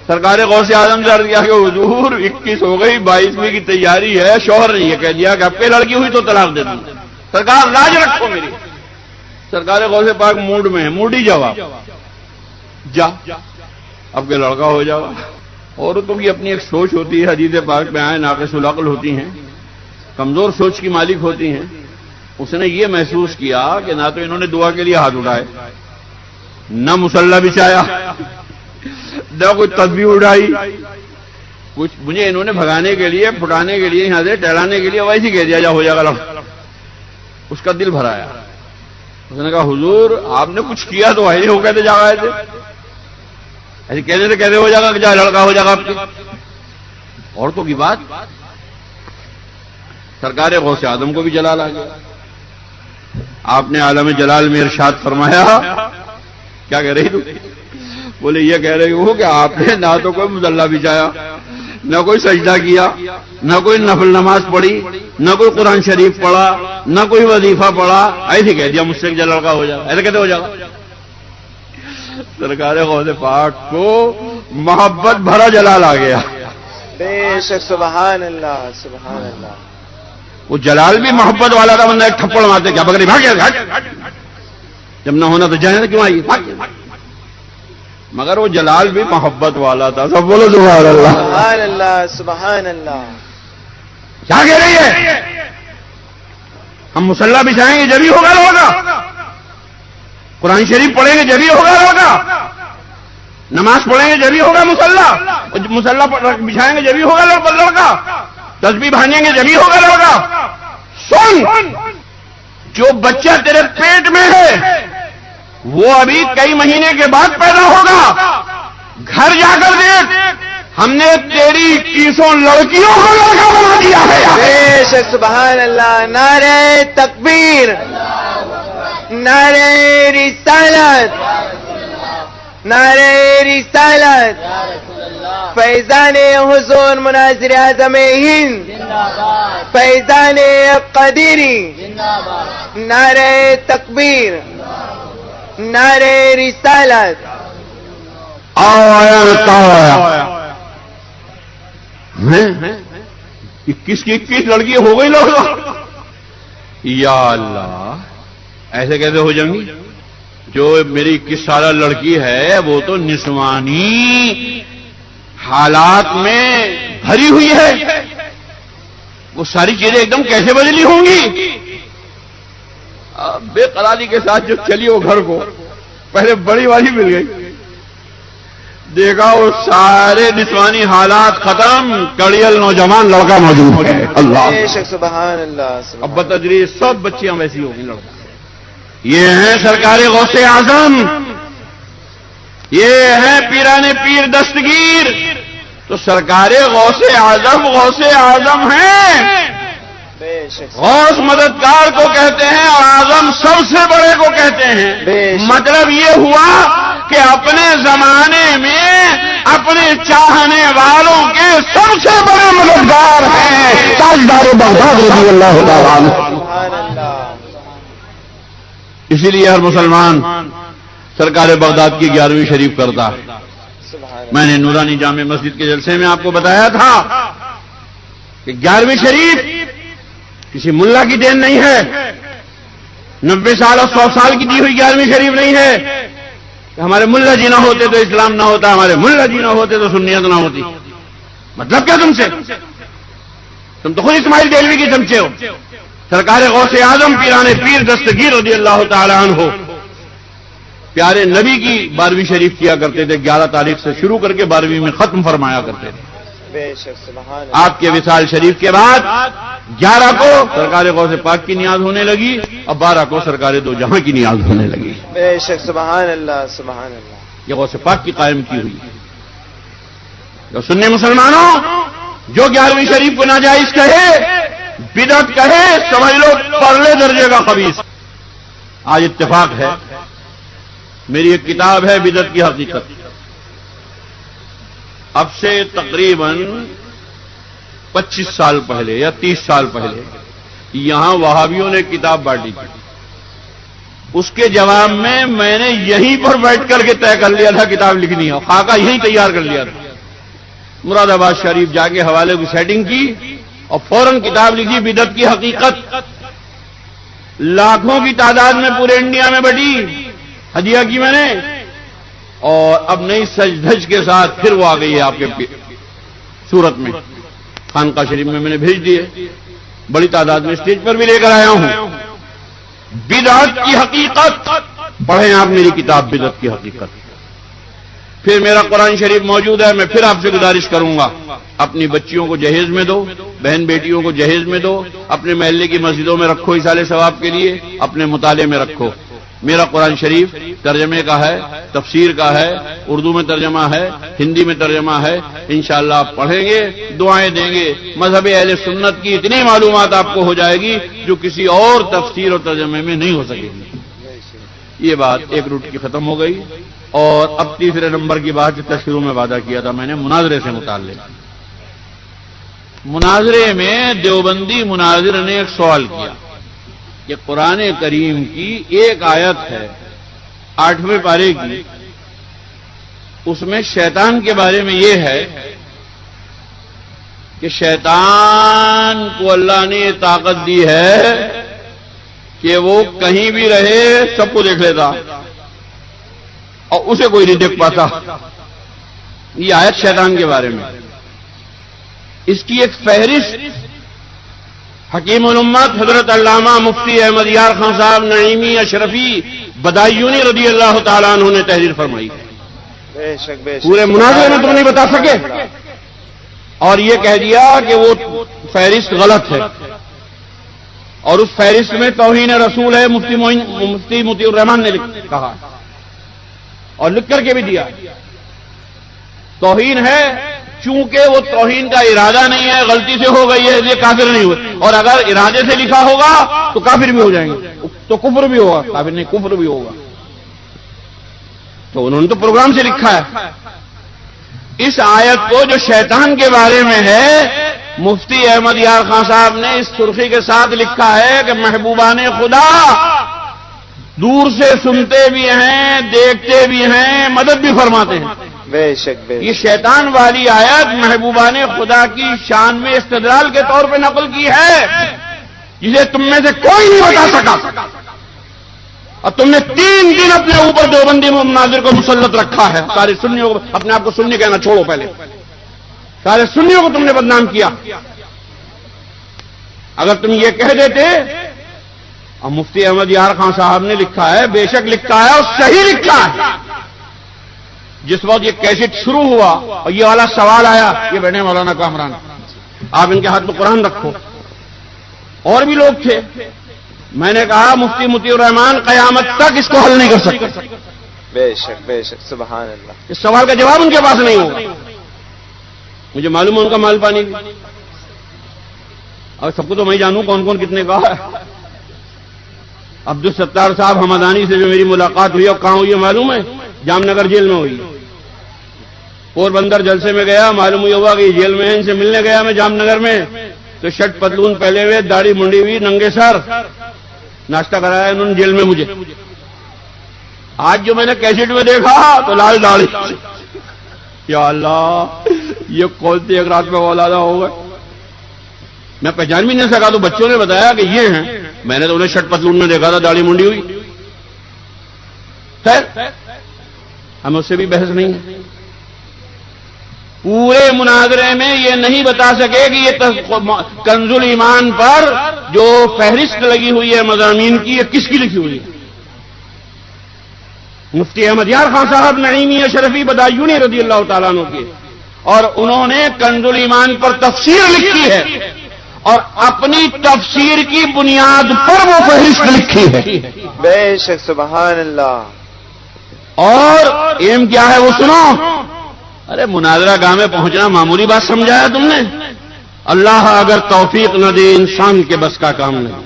سرکار غوث اعظم سے عرض کیا کہ حضور 21 ہو گئی، 22ویں کی تیاری ہے، شوہر نے یہ کہہ دیا کہ اب پہ لڑکی ہوئی تو طلاق دے دوں. سرکار لاج رکھو میری. سرکار غوث پاک موڈ میں ہے، موڈی جواب جا اب کے لڑکا ہو جاؤ. عورتوں کی اپنی ایک سوچ ہوتی ہے، حدیث پاک میں آئے ناقص العقل ہوتی ہیں، کمزور سوچ کی مالک ہوتی ہیں. اس نے یہ محسوس کیا کہ نہ تو انہوں نے دعا کے لیے ہاتھ اٹھائے، نہ مصلی بچھایا، نہ کوئی تسبیح اٹھائی. کچھ مجھے انہوں نے بھگانے کے لیے، پھٹانے کے لیے، یہاں سے ٹہلانے کے لیے ویسے ہی کہہ دیا جا ہو جائے گا لڑکا. اس کا دل بھرایا. اس نے کہا حضور آپ نے کچھ کیا تو ایسے ہو کہتے جا رہے تھے، ایسے کہنے سے کہتے ہو جائے گا کہ جائے لڑکا ہو جائے گا آپ کے. عورتوں کی بات. سرکار غوث اعظم کو بھی جلال آ گیا. آپ نے عالم جلال میں ارشاد فرمایا. کیا کہہ رہی تو؟ بولے یہ کہہ رہی ہوں کہ آپ نے نہ تو کوئی مصلی بچھایا، نہ کوئی سجدہ کیا، نہ کوئی نفل نماز پڑھی، نہ کوئی قرآن شریف پڑھا، نہ کوئی وظیفہ پڑھا. ایسے کہہ دیا مجھ سے کہ لڑکا ہو جائے گا. ایسے کہتے ہو جائے گا. سرکار غوث پاک کو محبت بھرا جلال آ گیا. بے شک سبحان اللہ. سبحان اللہ. وہ جلال بھی محبت والا تھا، ورنہ ایک تھپڑ مارتے کیا بکری بھاگ گیا. جب نہ ہونا تو جائیں کیوں آئی. مگر وہ جلال بھی محبت والا تھا. سب بولو سبحان اللہ. سبحان اللہ. سبحان اللہ. کیا کہہ رہی ہے؟ ہم مصلی بچھائیں گے جبھی ہوگا ہوگا، قرآن شریف پڑھیں گے جبھی ہوگا ہوگا، نماز پڑھیں گے جبھی ہوگا مصلی بچھائیں گے جبھی ہوگا لڑکا، تسبیح بھانجیں گے جبھی ہوگا لڑکا. سن، جو بچہ تیرے پیٹ میں ہے وہ ابھی کئی مہینے کے بعد پیدا ہوگا. گھر جا کر دیکھ، ہم نے تیری 21 لڑکیوں کو لڑکا بنا دیا ہے. بے شک سبحان اللہ. نعرہ تکبیر، نعرہ رسالت، نعرہ رسالت، فیضان حضور مناظر اعظم ہند، فیضان قدیری، نعرہ تکبیر، نعرہ رسالت، آیا اکیس کی 21 لڑکی ہو گئی لوگ. یا اللہ، ایسے کیسے ہو جائیں گی؟ جو میری 21 سالہ لڑکی ہے وہ تو نسوانی حالات میں بھری ہوئی ہے، وہ ساری چیزیں ایک دم کیسے بدلی ہوں گی؟ بے قراری کے ساتھ جو چلی وہ گھر کو، پہلے بڑی والی مل گئی، دیکھا وہ سارے نسوانی حالات ختم، کڑیل نوجوان لڑکا موجود ہے. اللہ سبحان اللہ. اب بتدریج سب بچیاں ویسی ہوگی لڑکا. یہ ہیں سرکار غوث اعظم، یہ ہیں پیران پیر دستگیر. تو سرکار غوث اعظم ہیں. غوث مددگار کو کہتے ہیں اور اعظم سب سے بڑے کو کہتے ہیں. مطلب یہ ہوا کہ اپنے زمانے میں اپنے چاہنے والوں کے سب سے بڑے مددگار ہیں تاجدار بغداد رضی اللہ تعالیٰ عنہ. اسی لیے ہر مسلمان سرکار بغداد کی 11ویں شریف کرتا ہے. میں نے نورانی جامع مسجد کے جلسے میں آپ کو بتایا تھا کہ 11ویں شریف کسی ملا کی دین نہیں ہے، 90 سال اور 100 سال کی دی ہوئی 11ویں شریف نہیں ہے. ہمارے ملا جی نہ ہوتے تو اسلام نہ ہوتا، ہمارے ملا جی نہ ہوتے تو سنیت نہ ہوتی. مطلب کیا تم سے؟ تم تو خود اسماعیل دہلوی کی چمچے ہو. سرکار غوث اعظم پیران پیر دستگیر رضی اللہ تعالیٰ عنہ پیارے نبی کی 12ویں شریف کیا کرتے تھے. 11 تاریخ سے شروع کر کے 12ویں میں ختم فرمایا کرتے تھے. آپ کے وصال شریف کے بعد 11 کو سرکار غوث پاک کی نیاز ہونے لگی، اب 12 کو سرکار دو جہاں کی نیاز ہونے لگی. بے شک سبحان اللہ سبحان اللہ. یہ غوث پاک کی قائم کی ہوئی. جو سنی مسلمانوں جو 11ویں شریف کو ناجائز کہے، بدعت کہے، سمجھ لو پرلے درجے کا خبیث. آج اتفاق ہے، میری ایک کتاب ہے بدعت کی حقیقت. اب سے تقریباً 25 سال پہلے یا 30 سال پہلے یہاں وہابیوں نے کتاب بانٹی تھی. اس کے جواب میں نے یہیں پر بیٹھ کر کے طے کر لیا تھا کتاب لکھنی ہے، خاکہ یہیں تیار کر لیا تھا. مراد آباد شریف جا کے حوالے کی سیٹنگ کی اور فوراً کتاب لکھی بدعت کی حقیقت. لاکھوں کی تعداد میں پورے انڈیا میں بٹی، ہدیہ کی میں نے، اور اب نئی سج دھج کے ساتھ پھر وہ آ گئی ہے آپ کے صورت میں. خانقاہ شریف میں نے بھیج دیے، بڑی تعداد میں اسٹیج پر بھی لے کر آیا ہوں. بدعت کی حقیقت پڑھیں آپ میری کتاب بدعت کی حقیقت. پھر میرا قرآن شریف موجود ہے. میں پھر آپ سے گزارش کروں گا اپنی بچیوں کو جہیز میں دو، بہن بیٹیوں کو جہیز میں دو، اپنے محلے کی مسجدوں میں رکھو ایصال ثواب کے لیے، اپنے مطالعے میں رکھو. میرا قرآن شریف ترجمے کا ہے، تفسیر کا ہے، اردو میں ترجمہ ہے، ہندی میں ترجمہ ہے. انشاءاللہ آپ پڑھیں گے، دعائیں دیں گے، مذہب اہل سنت کی اتنی معلومات آپ کو ہو جائے گی جو کسی اور تفسیر اور ترجمے میں نہیں ہو سکے گی. یہ بات ایک روٹ کی ختم ہو گئی. اور اب تیسرے نمبر کی بات جس کا شروع میں وعدہ کیا تھا میں نے مناظرے سے متعلق. مناظرے میں دیوبندی مناظر نے ایک سوال کیا کہ قرآن کریم کی ایک آیت ہے 8ویں پارے کی، اس میں شیطان کے بارے میں یہ ہے کہ شیطان کو اللہ نے یہ طاقت دی ہے کہ وہ کہیں بھی رہے سب کو دیکھ لیتا اور اسے کوئی نہیں دیکھ پاتا. یہ آیت شیطان کے بارے میں. اس کی ایک فہرست حکیم الامت حضرت علامہ مفتی احمد یار خان صاحب نعیمی اشرفی بدایونی رضی اللہ تعالیٰ عنہ نے تحریر فرمائی. پورے مناظرے میں تم نہیں بتا سکے اور یہ کہہ دیا کہ وہ فہرست غلط ہے اور اس فہرست میں توہین رسول ہے. مفتی مطیع الرحمان نے کہا اور لکھ کر کے بھی دیا توہین ہے. چونکہ وہ توہین کا ارادہ نہیں ہے، غلطی سے ہو گئی ہے، یہ کافر نہیں ہوئے. اور اگر ارادے سے لکھا ہوگا تو کافر بھی ہو جائیں گے، تو کفر بھی ہوگا، کافر نہیں کفر بھی ہوگا. تو انہوں نے تو پروگرام سے لکھا ہے. اس آیت کو جو شیطان کے بارے میں ہے مفتی احمد یار خان صاحب نے اس سرخی کے ساتھ لکھا ہے کہ محبوبان خدا دور سے سنتے بھی ہیں، دیکھتے بھی ہیں، مدد بھی فرماتے ہیں. بے شک بے یہ شک شیطان والی آیت محبوبان خدا کی شان میں استدلال کے طور پہ نقل کی ہے، جسے تم میں سے کوئی نہیں بتا سکا، اور تم نے 3 دن اپنے اوپر دیوبندی مناظر کو مسلط رکھا ہے. سارے سنیوں کو، اپنے آپ کو سنی کہنا چھوڑو، پہلے سارے سنیوں کو تم نے بدنام کیا. اگر تم یہ کہہ دیتے، اور مفتی احمد یار خان صاحب نے لکھا ہے، بے شک لکھا ہے اور صحیح لکھا ہے. جس وقت یہ کیسٹ شروع ہوا اور یہ والا سوال آیا، یہ بیٹھے مولانا کامران، آپ ان کے ہاتھ میں قرآن رکھو. اور بھی لوگ تھے. میں نے کہا مفتی مطیع الرحمان قیامت تک اس کو حل نہیں کر سکتے. بے شک سبحان اللہ. اس سوال کا جواب ان کے پاس نہیں ہوگا. مجھے معلوم ہے ان کا مال پانی بھی، اور سب کو تو میں جانوں کون کون کتنے کا ہے. عبدالستار صاحب حمدانی سے جو میری ملاقات ہوئی اور کہاں ہوئی ہے معلوم ہے؟ جام نگر جیل میں ہوئی. پور بندر جلسے میں گیا، معلوم یہ ہوا کہ جیل میں ان سے ملنے گیا میں جام نگر میں، تو شرٹ پتلون پہلے ہوئے، داڑھی منڈی ہوئی، ننگے سر، ناشتہ کرایا انہوں نے جیل میں مجھے. آج جو میں نے کیسٹ میں دیکھا تو لال داڑھی. یا اللہ، یہ کون سی ایک رات میں اولادہ ہو گئے. میں پہچان بھی نہیں سکا، تو بچوں نے بتایا کہ یہ ہیں. میں نے تو انہیں شرٹ پتلون میں دیکھا تھا، داڑھی منڈی ہوئی. خیر، ہم اس سے بھی بحث نہیں ہے. پورے مناظرے میں یہ نہیں بتا سکے کہ یہ کنز الایمان پر جو فہرست لگی ہوئی ہے مضامین کی، یہ کس کی لکھی ہوئی ہے. مفتی احمد یار خان صاحب نعیمی اشرفی بدایونی رضی اللہ تعالیٰ عنہ کے، اور انہوں نے کنز الایمان پر تفسیر لکھی ہے، اور اپنی تفسیر کی بنیاد پر وہ فہرست لکھی ہے. بے شک سبحان اللہ. اور ایم کیا ہے وہ سنو. ارے مناظرہ گاہ میں پہنچنا معمولی بات سمجھایا تم نے؟ اللہ اگر توفیق نہ دے، انسان کے بس کا کام نہیں.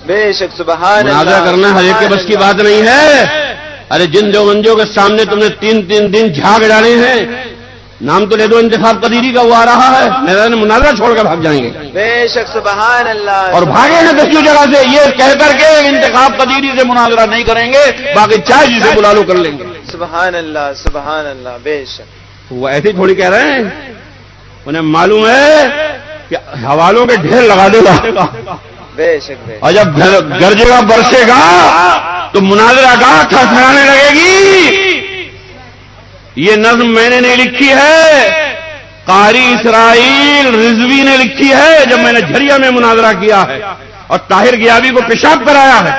بے شک سبحان اللہ. مناظرہ کرنا ہر ایک کے بس کی بات نہیں ہے. ارے جن دیوبندیوں کے سامنے تم نے 3 دن جھاگ ڈالے ہیں، نام تو لے دو انتخاب قدیری کا، وہ آ رہا ہے، میرا مناظرہ چھوڑ کر بھاگ جائیں گے. بے شک سبحان اللہ. اور بھاگے ہیں دسیوں جگہ سے یہ کہہ کر کے انتخاب قدیری سے مناظرہ نہیں کریں گے، باقی چاہے جسے بلا لو کر لیں گے. سبحان اللہ سبحان اللہ. بے شک. وہ ایسے تھوڑی کہہ رہے ہیں، انہیں معلوم ہے کہ حوالوں کے ڈھیر لگا دے گا. بے شک بے. اور جب گرجے گا برسے گا تو مناظرہ گاہ کھڑکھڑانے لگے گی. یہ نظم میں نے نہیں لکھی ہے، قاری اسرائیل رضوی نے لکھی ہے جب میں نے جھریا میں مناظرہ کیا ہے اور طاہر گیابی کو پیشاب کرایا ہے.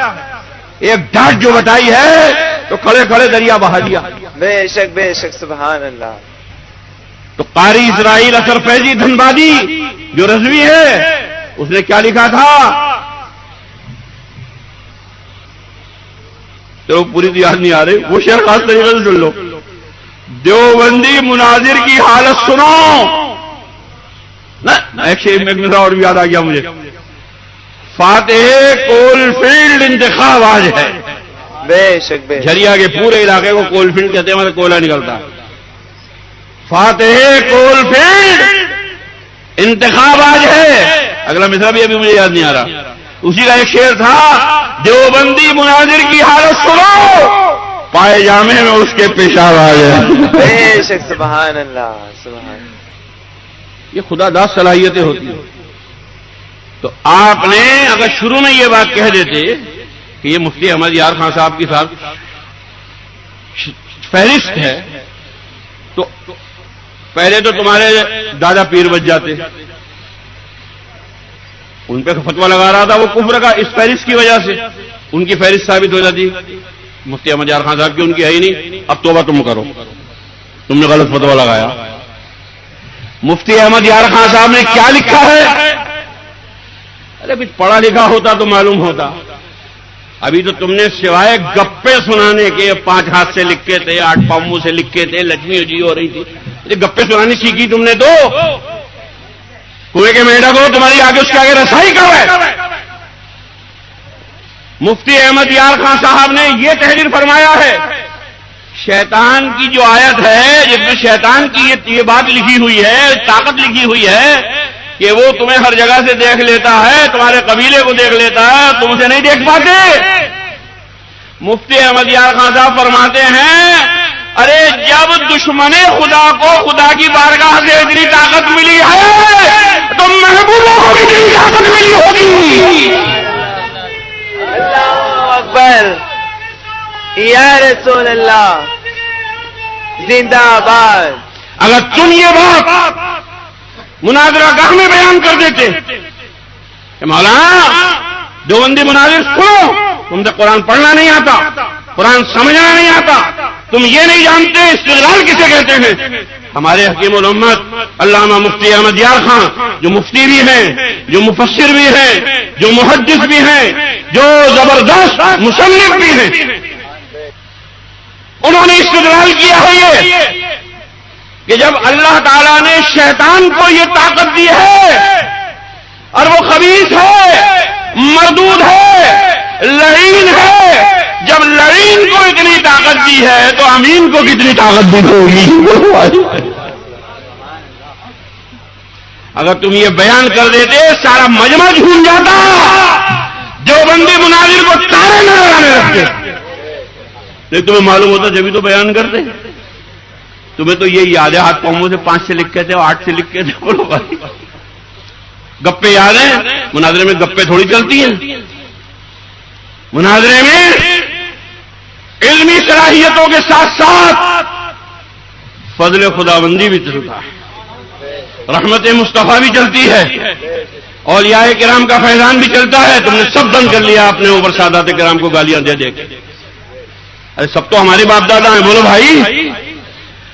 ایک ڈانٹ جو بتائی ہے تو کھڑے کھڑے دریا بہا دیا. بے شک سبحان اللہ. تو قاری اسرائیل اثر فیضی دھنبادی جو رضوی ہے، اس نے کیا لکھا تھا؟ چلو پوری تو یاد نہیں آ رہی، وہ شعر خاص طریقے سے سن لو. دیوبندی مناظر کی حالت سنو. ایک شعر اور بھی یاد آ گیا مجھے. فاتح کول فیلڈ انتخاب آج ہے. بے شک بے. جھریا کے پورے علاقے کو کول فیلڈ کہتے ہیں، مطلب کوئلہ نکلتا ہے. فاتح کول فیلڈ انتخاب آج ہے. اگلا مصرع بھی ابھی مجھے یاد نہیں آ رہا. اسی کا ایک شعر تھا، دیوبندی مناظر کی حالت سنو، پائے جامے میں اس کے پیشاب آ جائے. بے شک سبحان اللہ سبحان. یہ خدا داد صلاحیتیں ہوتی ہیں. تو آپ نے اگر شروع میں یہ بات کہہ دیتے کہ یہ مفتی احمد یار خان صاحب کی صاحب فہرست ہے، تو پہلے تو تمہارے دادا پیر بچ جاتے. ان پہ فتویٰ لگا رہا تھا وہ کفر کا، اس فہرست کی وجہ سے ان کی فہرست ثابت ہو جاتی. مفتی احمد یار خان صاحب کی ان کی ہے ہی نہیں. اب توبہ تم کرو، تم نے غلط فتویٰ لگایا. مفتی احمد یار خان صاحب نے کیا لکھا ہے؟ ارے کچھ پڑھا لکھا ہوتا تو معلوم ہوتا. ابھی تو تم نے سوائے گپے سنانے کے 5 ہاتھ سے لکھے تھے، 8 پاؤں سے لکھے تھے، لکشمی جی ہو رہی تھی. یہ گپے سنانی سیکھی تم نے تو. کنویں کے میڈا کو تمہاری آگے اس کے آگے رسائی کب ہے؟ مفتی احمد یار خان صاحب نے یہ تحریر فرمایا ہے، شیطان کی جو آیت ہے جس میں شیطان کی یہ بات لکھی ہوئی ہے، طاقت لکھی ہوئی ہے کہ وہ تمہیں ہر جگہ سے دیکھ لیتا ہے، تمہارے قبیلے کو دیکھ لیتا ہے، تم اسے نہیں دیکھ پاتے. مفتی احمد یار خان صاحب فرماتے ہیں، ارے جب دشمن خدا کو خدا کی بارگاہ سے اتنی طاقت ملی ہے تو محبوبوں کو بھی اتنی طاقت ملی ہوگی. اللہ اکبر. یا رسول اللہ زندہ باد. اگر تم یہ بات مناظرہ گاہ میں بیان کر دیتے کہ مولانا دیوبندی مناظر سنو، تم سے قرآن پڑھنا نہیں آتا، قرآن سمجھنا نہیں آتا، تم یہ نہیں جانتے استدلال کسے کہتے ہیں. ہمارے حکیم الامت علامہ مفتی احمد یار خان جو مفتی بھی ہیں، جو مفسر بھی ہیں، جو محدث بھی ہیں، جو زبردست مصنف بھی ہیں، انہوں نے استدلال کیا ہے یہ کہ جب اللہ تعالیٰ نے شیطان کو یہ طاقت دی ہے اور وہ خبیث ہے، مردود ہے، لعین ہے، جب لعین کو اتنی طاقت دی ہے تو امین کو کتنی طاقت دی ہوگی. اگر تم یہ بیان کر دیتے سارا مجمع جھوم جاتا، دیوبندی مناظر کو تارے نظر آنے لگتے. لیکن تمہیں معلوم ہوتا جبھی تو بیان کرتے. تمہیں تو یہ یاد ہے ہاتھ پاؤں سے 5 سے لکھ کے تھے، 8 سے لکھ کے تھے. بولو بھائی گپے یاد ہیں؟ مناظرے میں گپے تھوڑی چلتی ہیں. مناظرے میں علمی صلاحیتوں کے ساتھ ساتھ فضل خداوندی بھی چلتا ہے، رحمت مصطفیٰ بھی چلتی ہے، اولیاء کرام کا فیضان بھی چلتا ہے. تم نے سب بند کر لیا اپنے اوپر سادات کرام کو گالیاں دے دے کے. ارے سب تو ہمارے باپ دادا ہیں. بولو بھائی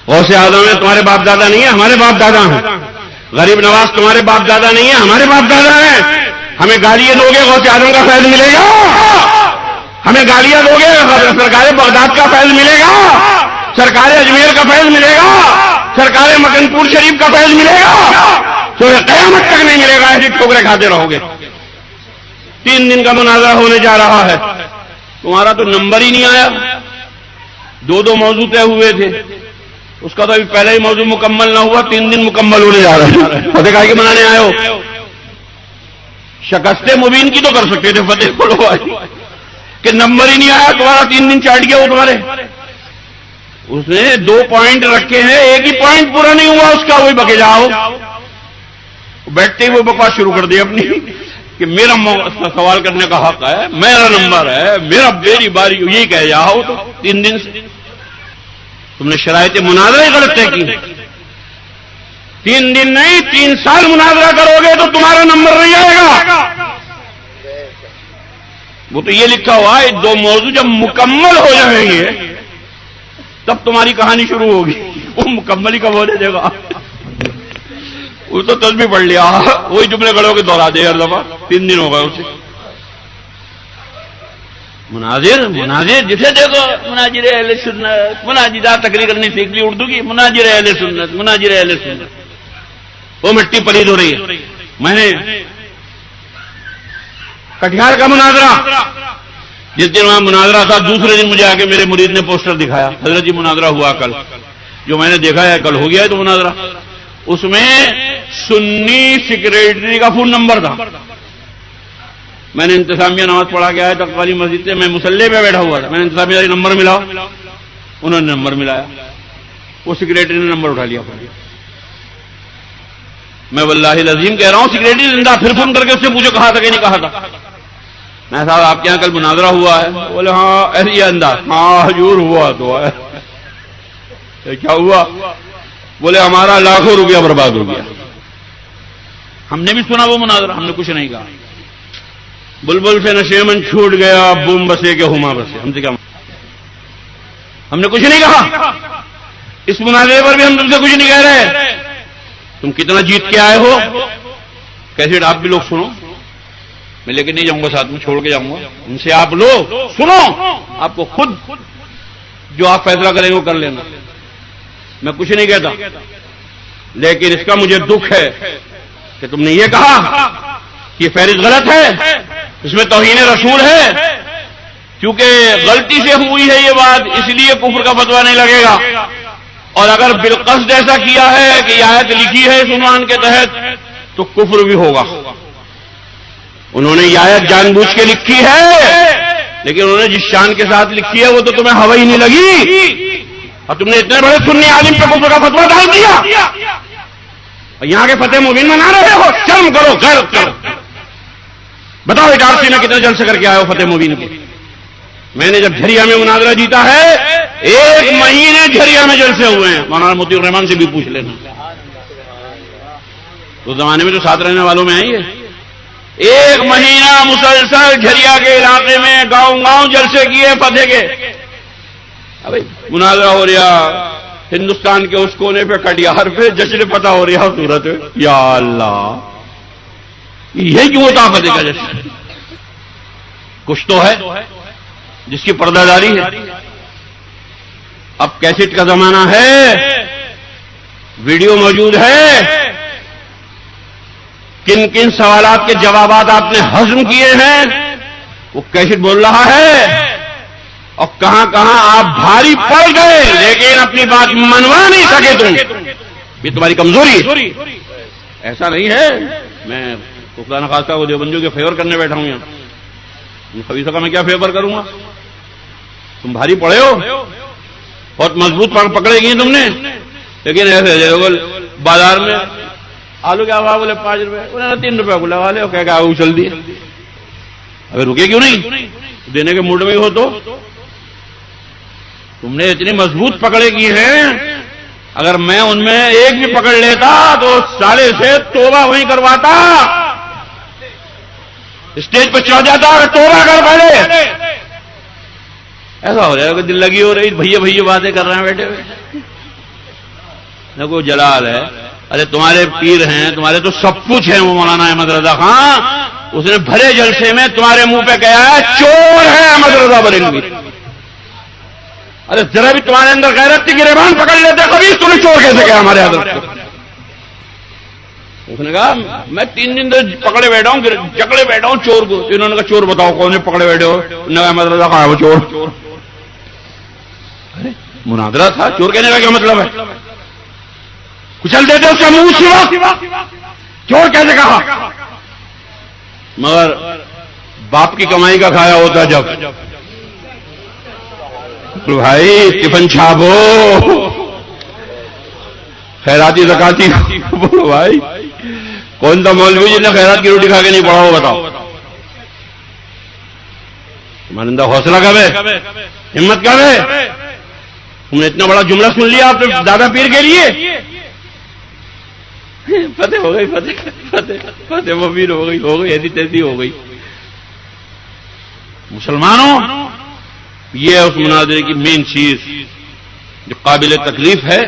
غوث اعظم میں تمہارے باپ دادا نہیں ہیں، ہمارے باپ دادا ہیں. غریب نواز تمہارے باپ دادا نہیں ہیں، ہمارے باپ دادا ہیں. ہمیں گالیاں دو گے غوث اعظم کا فیض ملے گا؟ ہمیں گالیاں دو گے سرکار بغداد کا فیض ملے گا؟ سرکار اجمیر کا فیض ملے گا؟ سرکار مکن پور شریف کا فیض ملے گا؟ تو قیامت تک نہیں ملے گا. ایسی ٹھوکریں کھاتے رہو گے. 3 دن کا مناظرہ ہونے جا رہا ہے، تمہارا تو نمبر ہی نہیں آیا. 2 موضوع طے ہوئے تھے، اس کا تو ابھی پہلا ہی موضوع مکمل نہ ہوا، 3 دن مکمل ہونے جا رہے ہیں. فتح کہا کہ منانے آئے ہو؟ شکست مبین کی تو کر سکتے تھے فتح پڑھو کہ نمبر ہی نہیں آیا تمہارا، 3 دن چاٹ گیا وہ تمہارے. اس نے 2 پوائنٹ رکھے ہیں، ایک ہی پوائنٹ پورا نہیں ہوا اس کا، وہی بکے جاؤ. بیٹھتے وہ بکواس شروع کر دی اپنی کہ میرا سوال کرنے کا حق ہے، میرا نمبر ہے، میری باری، یہی کہہ جاؤ. تو 3 دن سے تم نے شرائط مناظرہ ہی غلط طے کی. 3 دن نہیں 3 سال مناظرہ کرو گے تو تمہارا نمبر نہیں آئے گا. وہ تو یہ لکھا ہوا ہے 2 موضوع جب مکمل ہو جائیں گے تب تمہاری کہانی شروع ہوگی. وہ مکمل ہی کب ہونے دے گا؟ وہ تو تسبیح پڑھ لیا، وہی جملے کھڑے ہو کے دوہرا دے ہر دفعہ. 3 دن ہو گئے اسے. مناظر جسے دیکھو مناظر اہل سنت، مناظرہ تقریر کرنی سیکھ لی اردو کی، مناظر اہل سنت، مناظر اہل سنت. وہ مٹی پلید ہو رہی ہے. میں نے کٹیہار کا مناظرہ، جس دن وہاں مناظرہ تھا دوسرے دن مجھے آ کے میرے مرید نے پوسٹر دکھایا، حضرت جی مناظرہ ہوا کل. جو میں نے دیکھا ہے کل ہو گیا ہے تو مناظرہ. اس میں سنی سیکریٹری کا فون نمبر تھا. میں نے انتظامیہ نماز پڑھا کے آیا تقوی مسجد سے، میں مسلح پہ بیٹھا ہوا تھا. میں نے انتظامیہ نمبر ملاؤ، انہوں نے نمبر ملایا، وہ سیکریٹری نے نمبر اٹھا لیا. میں واللہ العظیم کہہ رہا ہوں سیکریٹری زندہ. پھر فون کر کے اس سے پوچھو کہا تھا کہ نہیں کہا تھا. میں صاحب آپ کے یہاں کل مناظرہ ہوا ہے؟ بولے ہاں. ایسی انداز؟ ہاں حضور ہوا تو ہے. کیا ہوا؟ بولے ہمارا لاکھوں روپیہ برباد ہو گیا. ہم نے بھی سنا وہ مناظرہ، ہم نے کچھ نہیں کہا. بلبل سے نشیمن چھوٹ گیا، بوم بسے کہ ہما بسے. ہم سے کیا؟ ہم نے کچھ نہیں کہا. اس مناظرے پر بھی ہم تم سے کچھ نہیں کہہ رہے. تم کتنا جیت کے آئے ہو کیسے آپ بھی لوگ سنو. میں لے کے نہیں جاؤں گا ساتھ میں، چھوڑ کے جاؤں گا. ان سے آپ لوگ سنو، آپ کو خود جو آپ فیصلہ کریں گے وہ کر لینا. میں کچھ نہیں کہتا، لیکن اس کا مجھے دکھ ہے کہ تم نے یہ کہا کہ فہرست غلط ہے، اس میں توہین رسول ہے. کیونکہ غلطی سے ہوئی ہے یہ بات، اس لیے کفر کا فتویٰ نہیں لگے گا. اور اگر بالقصد ایسا کیا ہے کہ یہ آیت لکھی ہے اس عنوان کے تحت تو کفر بھی ہوگا. انہوں نے یہ آیت جان بوجھ کے لکھی ہے، لیکن انہوں نے جس شان کے ساتھ لکھی ہے وہ تو تمہیں ہوا ہی نہیں لگی. اور تم نے اتنے بڑے سنی عالم پہ کفر کا فتویٰ ڈال دیا اور یہاں کے فتح مبین منا رہے ہو. شرم کرو, غیرت کرو. بتاؤ ایک آرسی میں کتنے جلسے کر کے آئے ہو فتح مبین کے؟ میں نے جب جھریا میں مناظرہ جیتا ہے 1 مہینے جھریا میں جلسے ہوئے ہیں. مولانا مطیع الرحمان سے بھی پوچھ لینا, اس زمانے میں جو ساتھ رہنے والوں میں آئی ہے. 1 مہینہ مسلسل جھریا کے علاقے میں گاؤں گاؤں جلسے کیے فتح کے. ابھی مناظرہ ہو رہا ہندوستان کے اس کونے پہ کٹیہار پہ, جشن فتح ہو رہا صورت. یا اللہ, یہ کیوں ہوتا فتح کا جشن؟ کچھ تو ہے جس کی پردہ داری ہے. اب کیسٹ کا زمانہ ہے, ویڈیو موجود ہے, کن کن سوالات کے جوابات آپ نے ہضم کیے ہیں وہ کیسٹ بول رہا ہے, اور کہاں کہاں آپ بھاری پڑ گئے لیکن اپنی بات منوا نہیں سکے. تم یہ تمہاری کمزوری. ایسا نہیں ہے میں خدا خاصہ کو دیوبندیوں کے فیور کرنے بیٹھا ہوں یہاں. خبیثہ کا میں کیا فیور کروں گا؟ تم بھاری پڑے ہو, بہت مضبوط پکڑے گی تم نے, لیکن ایسے بازار میں آلو کیا ہوا بولے 5 روپے, انہوں نے 3 روپے کو لگا لے, کہہ کے آگے اچل دیے. ابھی رکے کیوں نہیں؟ دینے کے موڈ میں ہو تو تم نے اتنی مضبوط پکڑے کی ہیں, اگر میں ان میں ایک بھی پکڑ لیتا تو سالے سے توبہ وہیں کرواتا, اسٹیج پہ چڑھ جاتا اور توبہ کر پہلے. ایسا ہو جائے گا دل لگی ہو رہی, بھیا بھیا باتیں کر رہے ہیں بیٹھے ہوئے. نہ کوئی جلال ہے. ارے تمہارے پیر ہیں, تمہارے تو سب کچھ ہیں. وہ مولانا احمد رضا خان, اس نے بھرے جلسے میں تمہارے منہ پہ کہا ہے چور ہے احمد رضا بریلوی. ارے ذرا بھی تمہارے اندر غیرت کی گریبان پکڑ لیتے کبھی تم نے چور کیسے کہا ہمارے حضرت کو؟ اس نے کہا میں 3 دن سے پکڑے بیٹھا ہوں, جکڑے بیٹھا ہوں چور کو. انہوں نے کہا چور بتاؤ کون سے پکڑے بیٹھے ہو؟ انہوں نے کہا احمد رضا خان وہ چور. ارے مناظرہ تھا, چور کہنے کا کیا مطلب ہے؟ کچل دیتے اس کا منہ سوا, چور کیسے کہا؟ مگر باپ کی کمائی کا کھایا ہوتا جب بھائی ٹفن چھاپو, خیراتی زکاتی بولو. بھائی کون سا مولوی جس نے خیرات کی روٹی کھا کے نہیں پڑھا ہو بتاؤ؟ تمہارے اندر حوصلہ کب ہے, ہمت کب ہے؟ تم نے اتنا بڑا جملہ سن لیا آپ نے دادا پیر کے لیے. فتح ہو گئی, فتح مبین ہو گئی, ایسی تیسی ہو گئی. مسلمانوں, یہ اس مناظرے کی مین چیز جو قابل تکلیف ہے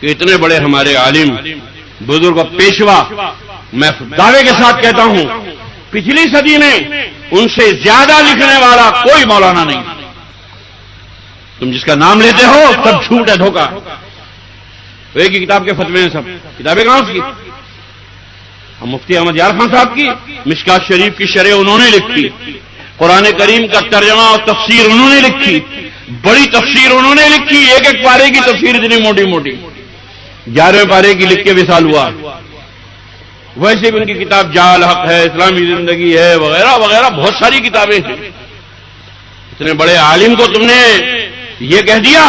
کہ اتنے بڑے ہمارے عالم بزرگ اور پیشوا, میں دعوے کے ساتھ کہتا ہوں پچھلی صدی میں ان سے زیادہ لکھنے والا کوئی مولانا نہیں. تم جس کا نام لیتے ہو سب جھوٹ ہے, دھوکہ. ایک ہی کتاب کے فتوے ہیں, سب کتابیں کہاں اس کی؟ مفتی احمد یار خان صاحب کی مشکات شریف کی شرح انہوں نے لکھی, قرآن کریم کا ترجمہ اور تفسیر انہوں نے لکھی, بڑی تفسیر انہوں نے لکھی. ایک پارے کی تفسیر اتنی موٹی موٹی, 11ویں پارے کی لکھ کے وصال ہوا. ویسے بھی ان کی کتاب جال حق ہے, اسلامی زندگی ہے, وغیرہ وغیرہ بہت ساری کتابیں ہیں. اتنے بڑے عالم کو تم نے یہ کہہ دیا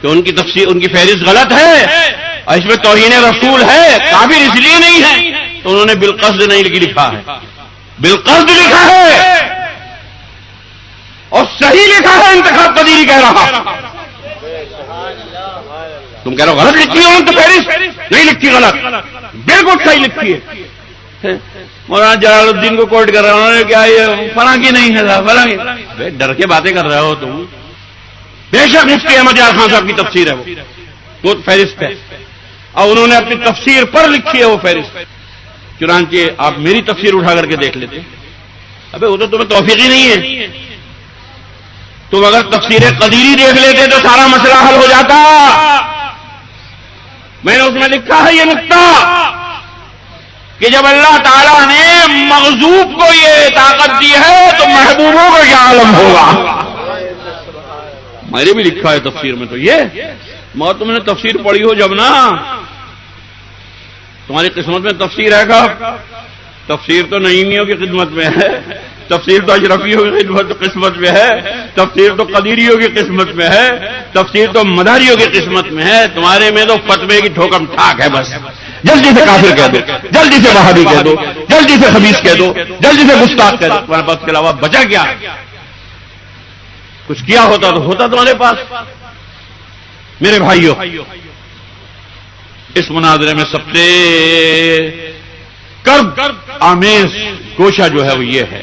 کہ ان کی تفسیر, ان کی فہرست غلط ہے اور اس میں توہین رسول ہے. کافر اس لیے نہیں ہے تو انہوں نے بالقصد نہیں لکھا ہے, بالقصد لکھا ہے اور صحیح لکھا ہے. انتخاب پذیری کہہ رہا, تم کہہ رہے ہو غلط لکھی ہے تو فہرست نہیں لکھی, غلط بالکل صحیح لکھی ہے. مولانا جلال الدین کو کوٹ کر رہے ہیں, انہوں نے کیا یہ فلاں کی نہیں ہے, فلاں کی. ڈر کے باتیں کر رہے ہو تم. بے شک مفتی احمد یار خان صاحب کی تفسیر ہے, وہ فہرست ہے, اور انہوں نے اپنی تفسیر پر لکھی ہے وہ فہرست. چنانچہ آپ میری تفسیر اٹھا کر کے دیکھ لیتے. ابے وہ تو تمہیں توفیق ہی نہیں ہے. تم اگر تفسیر قدیری دیکھ لیتے تو سارا مسئلہ حل ہو جاتا. میں نے اس میں لکھا ہے یہ نقطہ کہ جب اللہ تعالیٰ نے مغضوب کو یہ طاقت دی ہے تو محبوبوں کو کیا عالم ہوگا. میں نے بھی لکھا ہے تفسیر میں تو یہ, مگر تم نے تفسیر پڑھی ہو جب نا, تمہاری قسمت میں تفسیر ہے گا. تفسیر تو نعیمیوں کی خدمت میں ہے, تفسیر تو اشرفیوں کی قسمت میں ہے، تفسیر تو قدیریوں کی قسمت میں ہے، تفسیر تو مداریوں کی قسمت میں ہے، تمہارے میں تو فتوے کی ٹھوکم ٹھاک ہے بس. جلدی سے کافر کہہ دو، جلدی سے وہابی کہہ دو، جلدی سے خبیث کہہ دو، جلدی سے گستاخ کہہ دو. تمہارے پاس کے علاوہ بچا کیا؟ کچھ کیا ہوتا تو ہوتا تمہارے پاس. میرے بھائیوں، اس مناظرے میں سب سے کرب آمیز گوشہ جو ہے وہ یہ ہے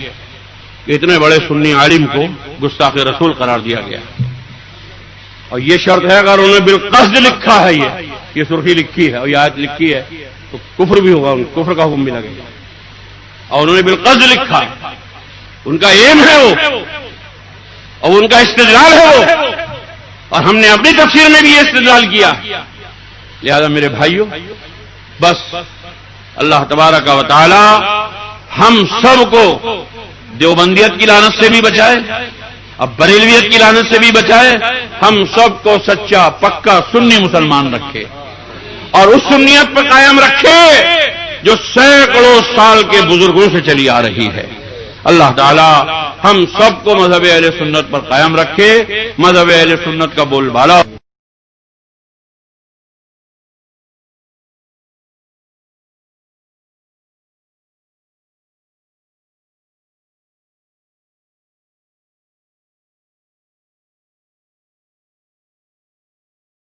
کہ اتنے بڑے سنی عالم کو گستاخ رسول قرار دیا گیا. اور یہ شرط ہے اگر انہوں نے بالقصد لکھا ہے، یہ سرخی لکھی ہے اور یہ آیت لکھی ہے تو کفر بھی ہوگا، کفر کا حکم بھی لگے گا. اور انہوں نے بالقصد لکھا، ان کا ایم ہے وہ اور ان کا استدلال ہے وہ، اور ہم نے اپنی تفسیر میں بھی یہ استدلال کیا. لہذا میرے بھائیوں، بس اللہ تبارک و تعالی ہم سب کو دیوبندیت کی لعنت سے بھی بچائے، اب بریلویت کی لعنت سے بھی بچائے، ہم سب کو سچا پکا سنی مسلمان رکھے اور اس سنیت پر قائم رکھے جو سینکڑوں سال کے بزرگوں سے چلی آ رہی ہے. اللہ تعالی ہم سب کو مذہب اہل سنت پر قائم رکھے، مذہب اہل سنت کا بول بالا